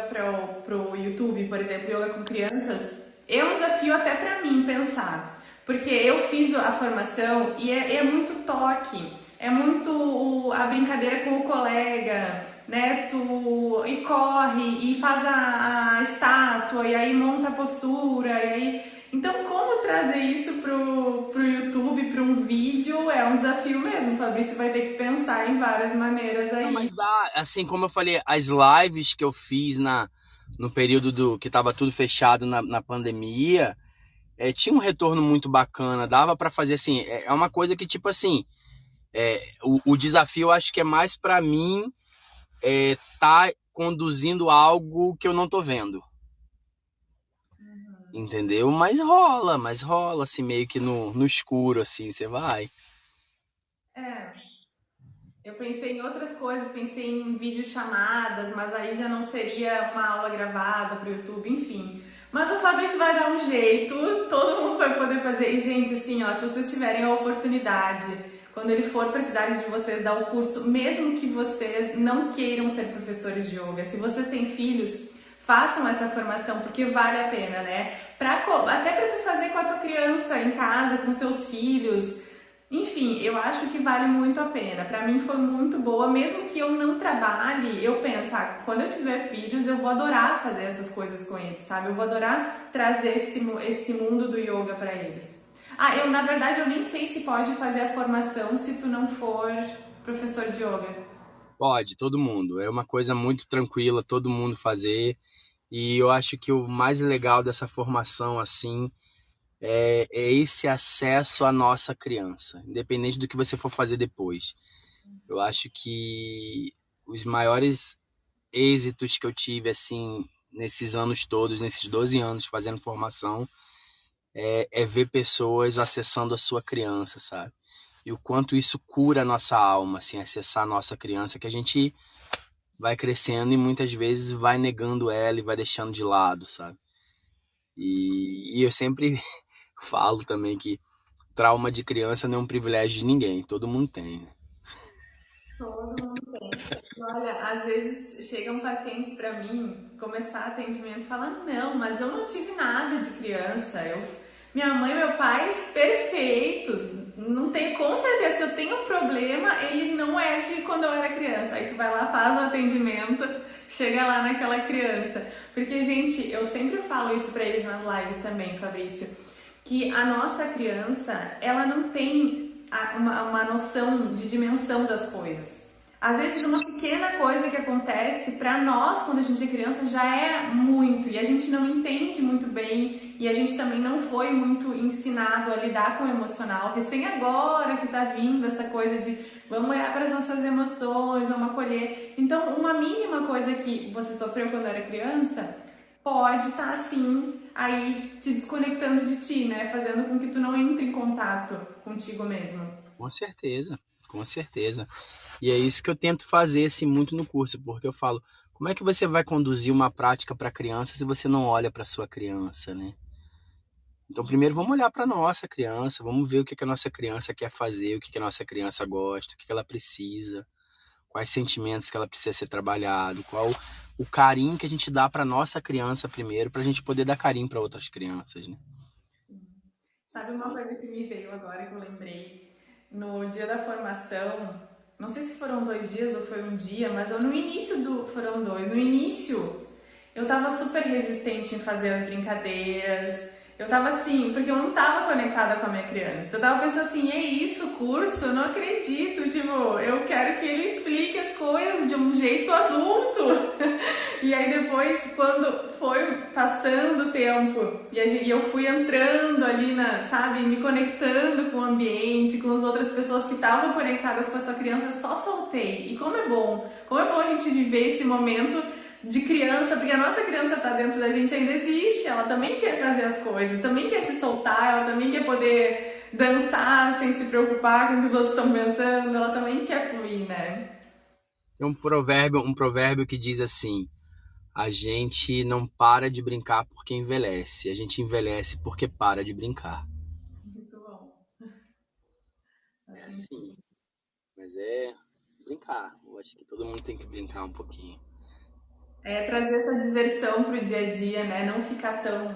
pro YouTube, por exemplo, yoga com crianças, é um desafio até pra mim pensar. Porque eu fiz a formação e é muito toque, é muito a brincadeira com o colega, né? Tu e corre e faz a estátua e aí monta a postura e aí. Então, como trazer isso pro YouTube, para um vídeo, é um desafio mesmo. O Fabrício vai ter que pensar em várias maneiras Não, aí. mas dá, assim como eu falei, as lives que eu fiz no período que estava tudo fechado na pandemia, tinha um retorno muito bacana, dava para fazer assim, é uma coisa que tipo assim, o desafio eu acho que é mais para mim tá conduzindo algo que eu não tô vendo, entendeu? Mas rola assim meio que no escuro assim, você vai. É, eu pensei em outras coisas, pensei em videochamadas, mas aí já não seria uma aula gravada para o YouTube, enfim. Mas o Fabrício vai dar um jeito, todo mundo vai poder fazer. E, gente, assim, ó, se vocês tiverem a oportunidade, quando ele for para a cidade de vocês dar o curso, mesmo que vocês não queiram ser professores de yoga, se vocês têm filhos, façam essa formação, porque vale a pena, né? Até para tu fazer com a tua criança em casa, com os teus filhos. Enfim, eu acho que vale muito a pena. Para mim foi muito boa, mesmo que eu não trabalhe, eu penso, quando eu tiver filhos, eu vou adorar fazer essas coisas com eles, sabe? Eu vou adorar trazer esse mundo do yoga para eles. Na verdade, eu nem sei se pode fazer a formação se tu não for professor de yoga. Pode, todo mundo. É uma coisa muito tranquila, todo mundo fazer. E eu acho que o mais legal dessa formação assim é esse acesso à nossa criança, independente do que você for fazer depois. Eu acho que os maiores êxitos que eu tive assim nesses anos todos, nesses 12 anos fazendo formação, é ver pessoas acessando a sua criança, sabe? E o quanto isso cura a nossa alma, assim, acessar a nossa criança, que a gente vai crescendo e muitas vezes vai negando ela e vai deixando de lado, sabe? E eu sempre falo também que trauma de criança não é um privilégio de ninguém, todo mundo tem, né? Todo mundo tem. E olha, às vezes chegam pacientes para mim começar atendimento e falam: não, mas eu não tive nada de criança. Minha mãe e meu pai perfeitos. Não tenho, com certeza, se eu tenho um problema, ele não é de quando eu era criança. Aí tu vai lá, faz o atendimento, chega lá naquela criança. Porque, gente, eu sempre falo isso para eles nas lives também, Fabrício, que a nossa criança, ela não tem uma noção de dimensão das coisas. Às vezes uma pequena coisa que acontece para nós quando a gente é criança já é muito e a gente não entende muito bem e a gente também não foi muito ensinado a lidar com o emocional. Recém agora que tá vindo essa coisa de vamos olhar para as nossas emoções, vamos acolher. Então, uma mínima coisa que você sofreu quando era criança pode estar assim aí te desconectando de ti, né? Fazendo com que tu não entre em contato contigo mesmo. Com certeza, com certeza. E é isso que eu tento fazer assim, muito no curso, porque eu falo, como é que você vai conduzir uma prática para criança se você não olha para sua criança, né? Então, primeiro vamos olhar para nossa criança, vamos ver o que a nossa criança quer fazer, o que a nossa criança gosta, o que ela precisa, quais sentimentos que ela precisa ser trabalhado, qual o carinho que a gente dá para nossa criança primeiro, para a gente poder dar carinho para outras crianças, né? Sabe uma coisa que me veio agora que eu lembrei? No dia da formação, não sei se foram 2 dias ou foi um dia, mas no início do. Foram dois. No início, eu tava super resistente em fazer as brincadeiras. Eu tava assim, porque eu não tava conectada com a minha criança. Eu tava pensando assim, é isso, curso? Eu não acredito. Tipo, eu quero que ele explique as coisas de um jeito adulto. E aí depois, quando foi passando o tempo e eu fui entrando ali sabe, me conectando com o ambiente, com as outras pessoas que estavam conectadas com a sua criança, eu só soltei. E como é bom a gente viver esse momento de criança, porque a nossa criança está dentro da gente, ainda existe, ela também quer fazer as coisas, também quer se soltar, ela também quer poder dançar sem se preocupar com o que os outros estão pensando, ela também quer fluir, né? Tem um provérbio que diz assim: a gente não para de brincar porque envelhece, a gente envelhece porque para de brincar. Muito bom. É Assim, assim, mas é brincar. Eu acho que todo mundo tem que brincar um pouquinho. é trazer essa diversão pro dia a dia, né? Não ficar tão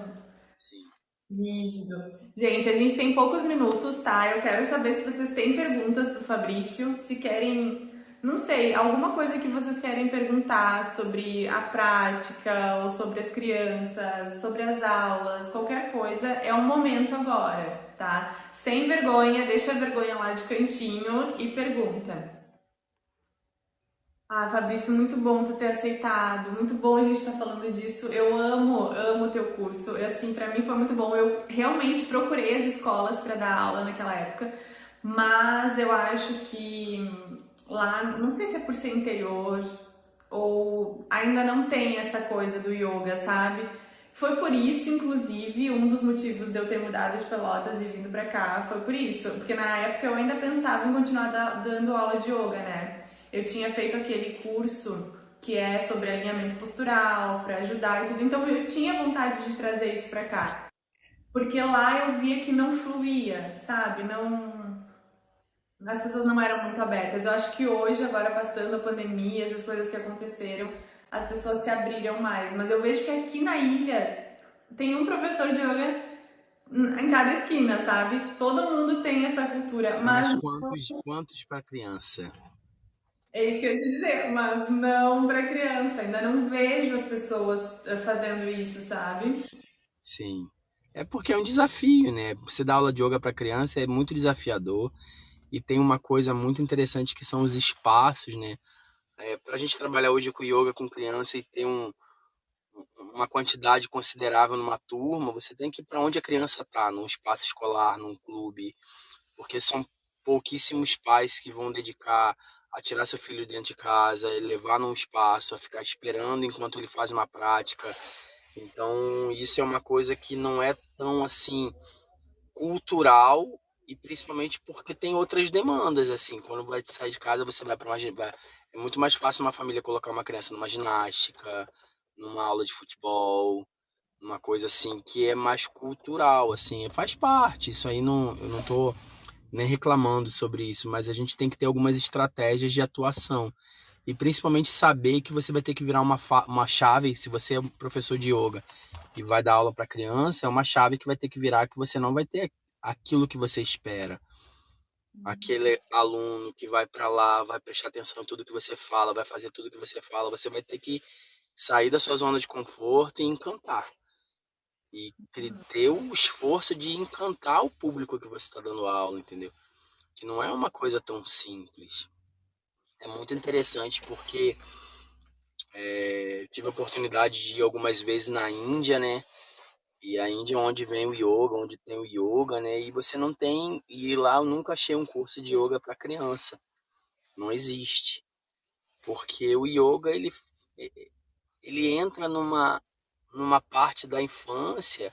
Sim. rígido. Gente, a gente tem poucos minutos, tá? Eu quero saber se vocês têm perguntas pro Fabrício, se querem, não sei, alguma coisa que vocês querem perguntar sobre a prática ou sobre as crianças, sobre as aulas, qualquer coisa, é o momento agora, tá? Sem vergonha, deixa a vergonha lá de cantinho e pergunta. Ah, Fabrício, muito bom tu ter aceitado. Muito bom a gente estar falando disso. Eu amo o teu curso. E assim, para mim foi muito bom. Eu realmente procurei as escolas para dar aula naquela época, mas eu acho que lá, não sei se é por ser interior ou ainda não tem essa coisa do yoga, sabe? Foi por isso, inclusive, um dos motivos de eu ter mudado de Pelotas e vindo pra cá foi por isso, porque na época eu ainda pensava em continuar dando aula de yoga, né? Eu tinha feito aquele curso que é sobre alinhamento postural para ajudar e tudo, então eu tinha vontade de trazer isso pra cá, porque lá eu via que não fluía, sabe? Não, as pessoas não eram muito abertas. Eu acho que hoje, agora passando a pandemia, essas coisas que aconteceram, as pessoas se abriram mais. Mas eu vejo que aqui na ilha tem um professor de yoga em cada esquina, sabe? Todo mundo tem essa cultura, Mas mas quantos para criança? é isso que eu ia te dizer, mas não para criança. Ainda não vejo as pessoas fazendo isso, sabe? Sim. É porque é um desafio, né? Você dar aula de yoga para criança é muito desafiador e tem uma coisa muito interessante que são os espaços, né? Para a gente trabalhar hoje com yoga com criança e ter uma quantidade considerável numa turma, você tem que ir para onde a criança está, num espaço escolar, num clube, porque são pouquíssimos pais que vão dedicar a tirar seu filho dentro de casa, levar num espaço, a ficar esperando enquanto ele faz uma prática. Então, isso é uma coisa que não é tão assim cultural e principalmente porque tem outras demandas assim. Quando vai sair de casa, você vai para é muito mais fácil uma família colocar uma criança numa ginástica, numa aula de futebol, uma coisa assim que é mais cultural, assim, faz parte. Isso aí não, eu não tô nem reclamando sobre isso, mas a gente tem que ter algumas estratégias de atuação. E principalmente saber que você vai ter que virar uma chave, se você é um professor de yoga e vai dar aula para criança, é uma chave que vai ter que virar que você não vai ter aquilo que você espera. Aquele aluno que vai para lá, vai prestar atenção em tudo que você fala, vai fazer tudo que você fala, você vai ter que sair da sua zona de conforto e encantar. E ter o esforço de encantar o público que você está dando aula, entendeu? Que não é uma coisa tão simples. É muito interessante porque tive a oportunidade de ir algumas vezes na Índia, né? E a Índia é onde vem o yoga, onde tem o yoga, né? E você não tem. E lá eu nunca achei um curso de yoga para criança. Não existe. Porque o yoga, ele entra numa parte da infância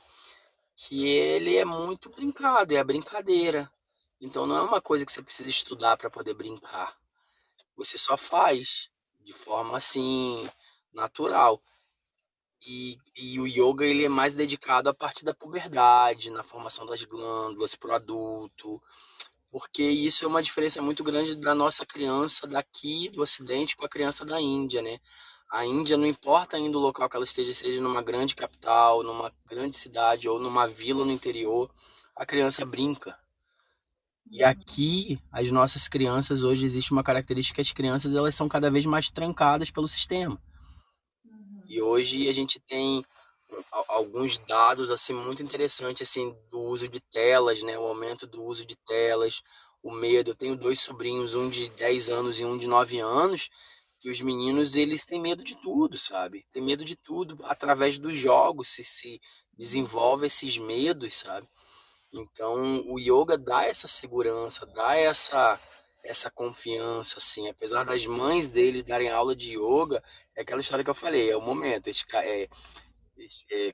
que ele é muito brincado, é a brincadeira. Então não é uma coisa que você precisa estudar para poder brincar. Você só faz de forma assim, natural. E o yoga ele é mais dedicado à parte da puberdade, na formação das glândulas para o adulto. porque isso é uma diferença muito grande da nossa criança daqui do Ocidente com a criança da Índia, né? A Índia, não importa ainda o local que ela esteja, seja numa grande capital, numa grande cidade ou numa vila no interior, a criança brinca. E aqui, as nossas crianças, hoje existe uma característica que as crianças elas são cada vez mais trancadas pelo sistema. E hoje a gente tem alguns dados assim muito interessantes assim do uso de telas, né? O aumento do uso de telas, o medo. Eu tenho dois sobrinhos, um de 10 anos e um de 9 anos, que os meninos eles têm medo de tudo, sabe? Tem medo de tudo. Através dos jogos se desenvolve esses medos, sabe? Então, o yoga dá essa segurança, dá essa confiança, assim. Apesar das mães deles darem aula de yoga, é aquela história que eu falei, é o momento.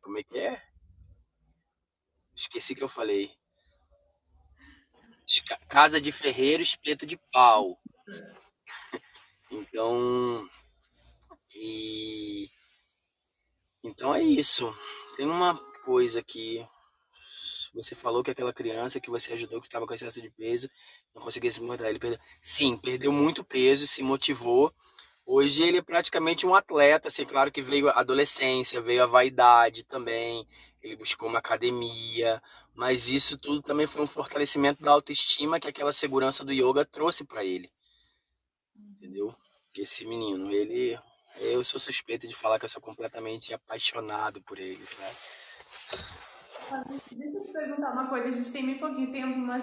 Como é que é? Esqueci que eu falei. Casa de ferreiro, espeto de pau. Então, e, então é isso. Tem uma coisa que você falou que aquela criança que você ajudou, que estava com excesso de peso, não conseguia se motivar. Ele perdeu. Sim, perdeu muito peso, se motivou. Hoje ele é praticamente um atleta, assim, claro que veio a adolescência, veio a vaidade também, ele buscou uma academia, mas isso tudo também foi um fortalecimento da autoestima que aquela segurança do yoga trouxe para ele, entendeu? Esse menino, eu sou suspeito de falar que eu sou completamente apaixonado por ele, sabe? Deixa eu te perguntar uma coisa, a gente tem bem pouquinho tempo, mas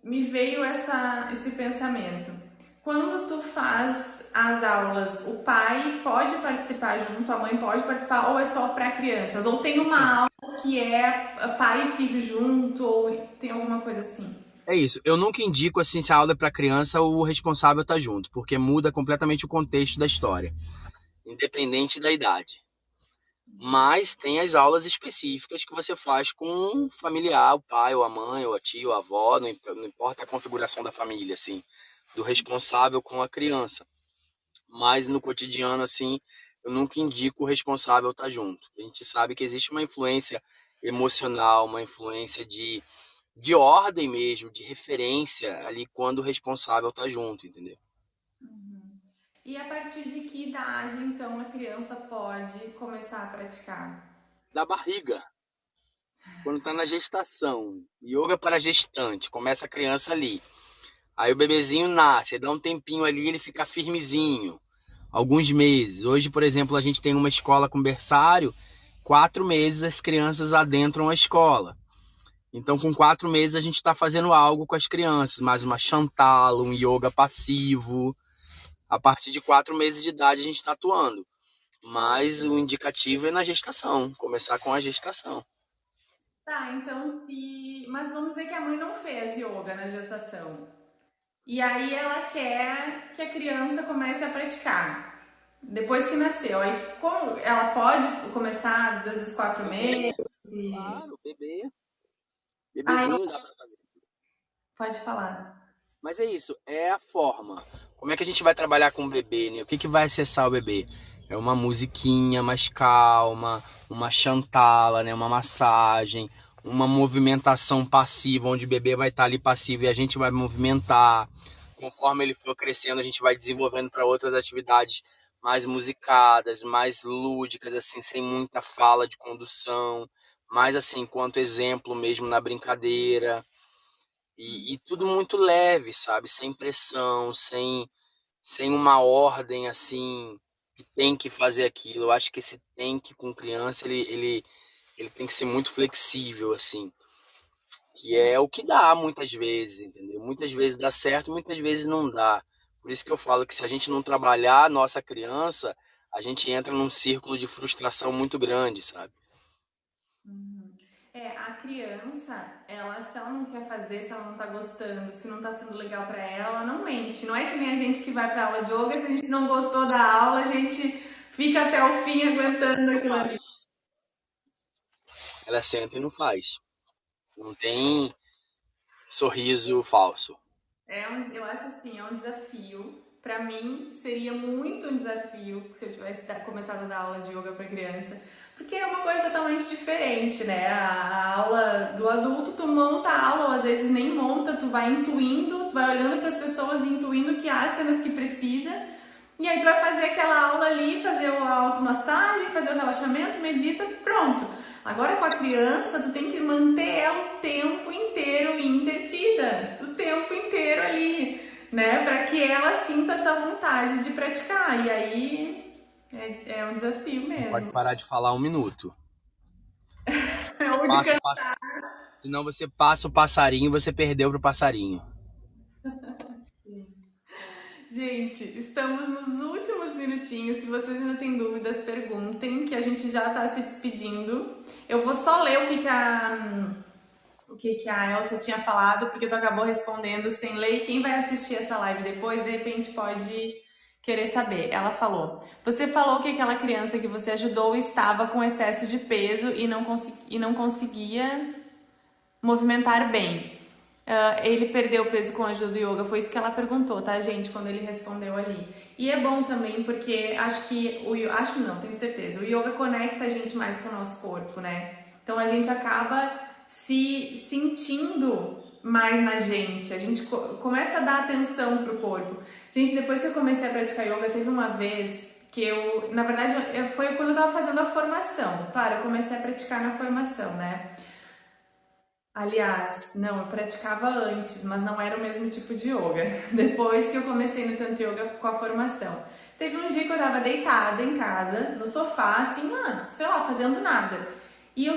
me veio esse pensamento. Quando tu faz as aulas, o pai pode participar junto, a mãe pode participar, ou é só para crianças? Ou tem uma aula que é pai e filho junto, ou tem alguma coisa assim? É isso. Eu nunca indico assim se a aula é para criança o responsável tá junto, porque muda completamente o contexto da história, independente da idade. Mas tem as aulas específicas que você faz com um familiar, o pai, ou a mãe, ou a tia, ou a avó, não importa a configuração da família, assim, do responsável com a criança. Mas no cotidiano, assim, eu nunca indico o responsável estar junto. A gente sabe que existe uma influência emocional, uma influência de ordem mesmo, de referência ali quando o responsável está junto, entendeu? E a partir de que idade, então, a criança pode começar a praticar? Da barriga, quando está na gestação, yoga para gestante, começa a criança ali. Aí o bebezinho nasce, dá um tempinho ali, ele fica firmezinho, alguns meses. Hoje, por exemplo, a gente tem uma escola com berçário, 4 meses as crianças adentram a escola. Então, com 4 meses a gente está fazendo algo com as crianças, mais uma chantala, um yoga passivo. A partir de 4 meses de idade a gente está atuando. Mas o indicativo é na gestação, começar com a gestação. Tá, então se. Mas vamos dizer que a mãe não fez yoga na gestação. E aí ela quer que a criança comece a praticar. Depois que nasceu. Aí como ela pode começar desde os 4 meses? E... Claro, bebê, Ai, bebezinho dá pra fazer. pode falar. Mas é isso, é a forma. Como é que a gente vai trabalhar com o bebê, né? O que que vai acessar o bebê? É uma musiquinha mais calma, uma chantala, né? Uma massagem, uma movimentação passiva, onde o bebê vai estar ali passivo e a gente vai movimentar. Conforme ele for crescendo, a gente vai desenvolvendo para outras atividades mais musicadas, mais lúdicas, assim, sem muita fala de condução, mais assim, quanto exemplo mesmo na brincadeira. E tudo muito leve, sabe? Sem pressão, sem uma ordem assim, que tem que fazer aquilo. Eu acho que esse tem que com criança, ele tem que ser muito flexível, assim. Que é o que dá muitas vezes, entendeu? Muitas vezes dá certo, muitas vezes não dá. Por isso que eu falo que se a gente não trabalhar a nossa criança, a gente entra num círculo de frustração muito grande, sabe? Uhum. A criança, ela, se ela não quer fazer, se ela não tá gostando, se não tá sendo legal pra ela, ela não mente. Não é que nem a gente que vai pra aula de yoga, se a gente não gostou da aula, a gente fica até o fim aguentando Não aquilo ali. faz. Ela senta e não faz. Não tem sorriso falso. Eu acho assim, é um desafio. Pra mim, seria muito um desafio se eu tivesse começado a dar aula de yoga pra criança. Porque é uma coisa totalmente diferente, né? A aula do adulto, tu monta a aula, ou às vezes nem monta, tu vai intuindo, tu vai olhando para as pessoas e intuindo que há cenas que precisa, e aí tu vai fazer aquela aula ali, fazer a automassagem, fazer o relaxamento, medita, pronto. Agora com a criança, tu tem que manter ela o tempo inteiro entretida, o tempo inteiro ali, né? Para que ela sinta essa vontade de praticar. E aí é um desafio Não pode mesmo. parar de falar um minuto. Ou de Passa, passa. Senão você passa o passarinho, você perdeu pro passarinho. Gente, estamos nos últimos minutinhos. Se vocês ainda têm dúvidas, perguntem, que a gente já está se despedindo. Eu vou só ler o que a Elsa tinha falado, porque tu acabou respondendo sem ler. E quem vai assistir essa live depois, de repente pode querer saber. Ela falou: Você falou que aquela criança que você ajudou estava com excesso de peso e não conseguia movimentar bem. Ele perdeu peso com a ajuda do yoga? Foi isso que ela perguntou, tá, gente? Quando ele respondeu ali. E é bom também porque acho não, tenho certeza. O yoga conecta a gente mais com o nosso corpo, né? Então a gente acaba se sentindo mais na gente. A gente começa a dar atenção pro corpo. Gente, depois que eu comecei a praticar yoga, teve uma vez que na verdade, foi quando eu tava fazendo a formação. Claro, eu comecei a praticar na formação, né? Aliás, não, eu praticava antes, mas não era o mesmo tipo de yoga. Depois que eu comecei no Tantra Yoga com a formação. Teve um dia que eu tava deitada em casa, no sofá, assim, sei lá, fazendo nada. E eu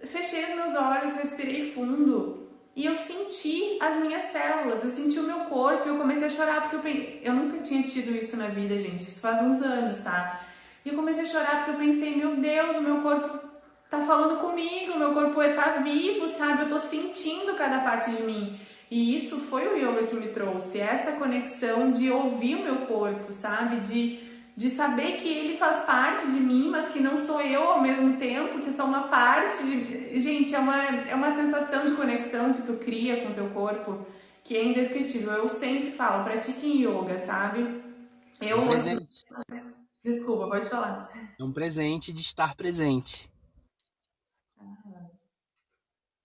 fechei os meus olhos, respirei fundo e eu senti as minhas células, eu senti o meu corpo e eu comecei a chorar porque eu nunca tinha tido isso na vida, gente. Isso faz uns anos, tá? E eu comecei a chorar porque eu pensei, meu Deus, o meu corpo tá falando comigo, meu corpo tá vivo, sabe? Eu tô sentindo cada parte de mim. E isso foi o yoga que me trouxe, essa conexão de ouvir o meu corpo, sabe? De saber que ele faz parte de mim, mas que não sou eu ao mesmo tempo, que sou uma parte de... Gente, é uma sensação de conexão que tu cria com o teu corpo que é indescritível. Eu sempre falo, pratiquem yoga, sabe? É um Eu hoje... presente. Desculpa, pode falar. É um presente de estar presente.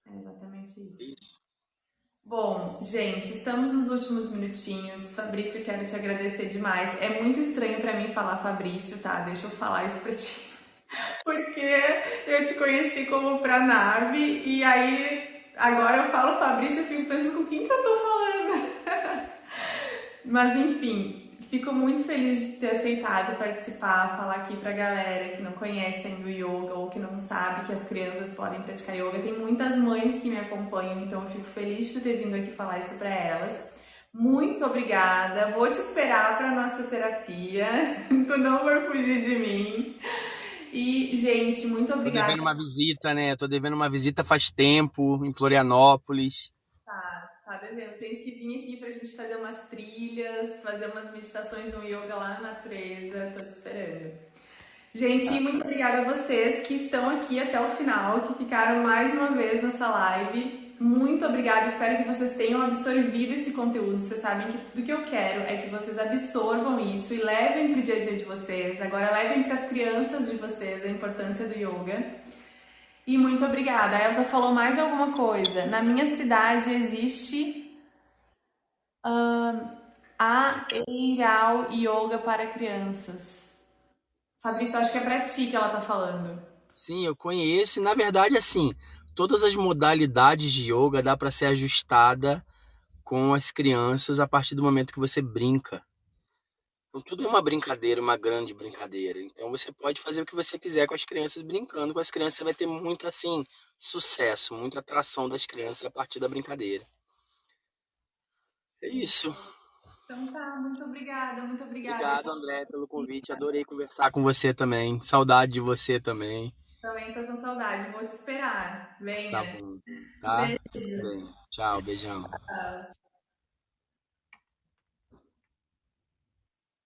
É exatamente isso. Isso. Bom, gente, estamos nos últimos minutinhos. Fabrício, quero te agradecer demais. É muito estranho pra mim falar Fabrício, tá? Deixa eu falar isso pra ti. Porque eu te conheci como Pranave e aí agora eu falo Fabrício e fico pensando com quem que eu tô falando. Mas enfim, fico muito feliz de ter aceitado participar, falar aqui pra galera que não conhece ainda o yoga ou que não sabe que as crianças podem praticar yoga. Tem muitas mães que me acompanham, então eu fico feliz de ter vindo aqui falar isso pra elas. Muito obrigada, vou te esperar para nossa terapia, tu não vai fugir de mim. E, gente, muito Tô devendo obrigada. uma visita, né? Tô devendo uma visita faz tempo em Florianópolis. Tá devendo. Tens que vir aqui pra gente fazer umas trilhas, fazer umas meditações, um yoga lá na natureza. Tô te esperando. Gente, Tá. muito obrigada a vocês que estão aqui até o final, que ficaram mais uma vez nessa live. Muito obrigada, espero que vocês tenham absorvido esse conteúdo. Vocês sabem que tudo que eu quero é que vocês absorvam isso e levem para o dia a dia de vocês. Agora levem para as crianças de vocês a importância do yoga. E muito obrigada. A Elsa falou mais alguma coisa. Na minha cidade existe a Eiral Yoga para crianças. Fabrício, acho que é pra ti que ela tá falando. Sim, eu conheço. E, na verdade, assim, todas as modalidades de yoga dá para ser ajustada com as crianças a partir do momento que você brinca. Então, tudo é uma brincadeira, uma grande brincadeira. Então, você pode fazer o que você quiser com as crianças brincando. Com as crianças, você vai ter muito, assim, sucesso, muita atração das crianças a partir da brincadeira. É isso. Então tá, muito obrigada, muito obrigada. Obrigado, André, pelo convite. Adorei conversar com você também. Saudade de você também. Também tô com saudade, vou te esperar. Tá Venha. bom, tá? Beijo. Bem, tchau, beijão.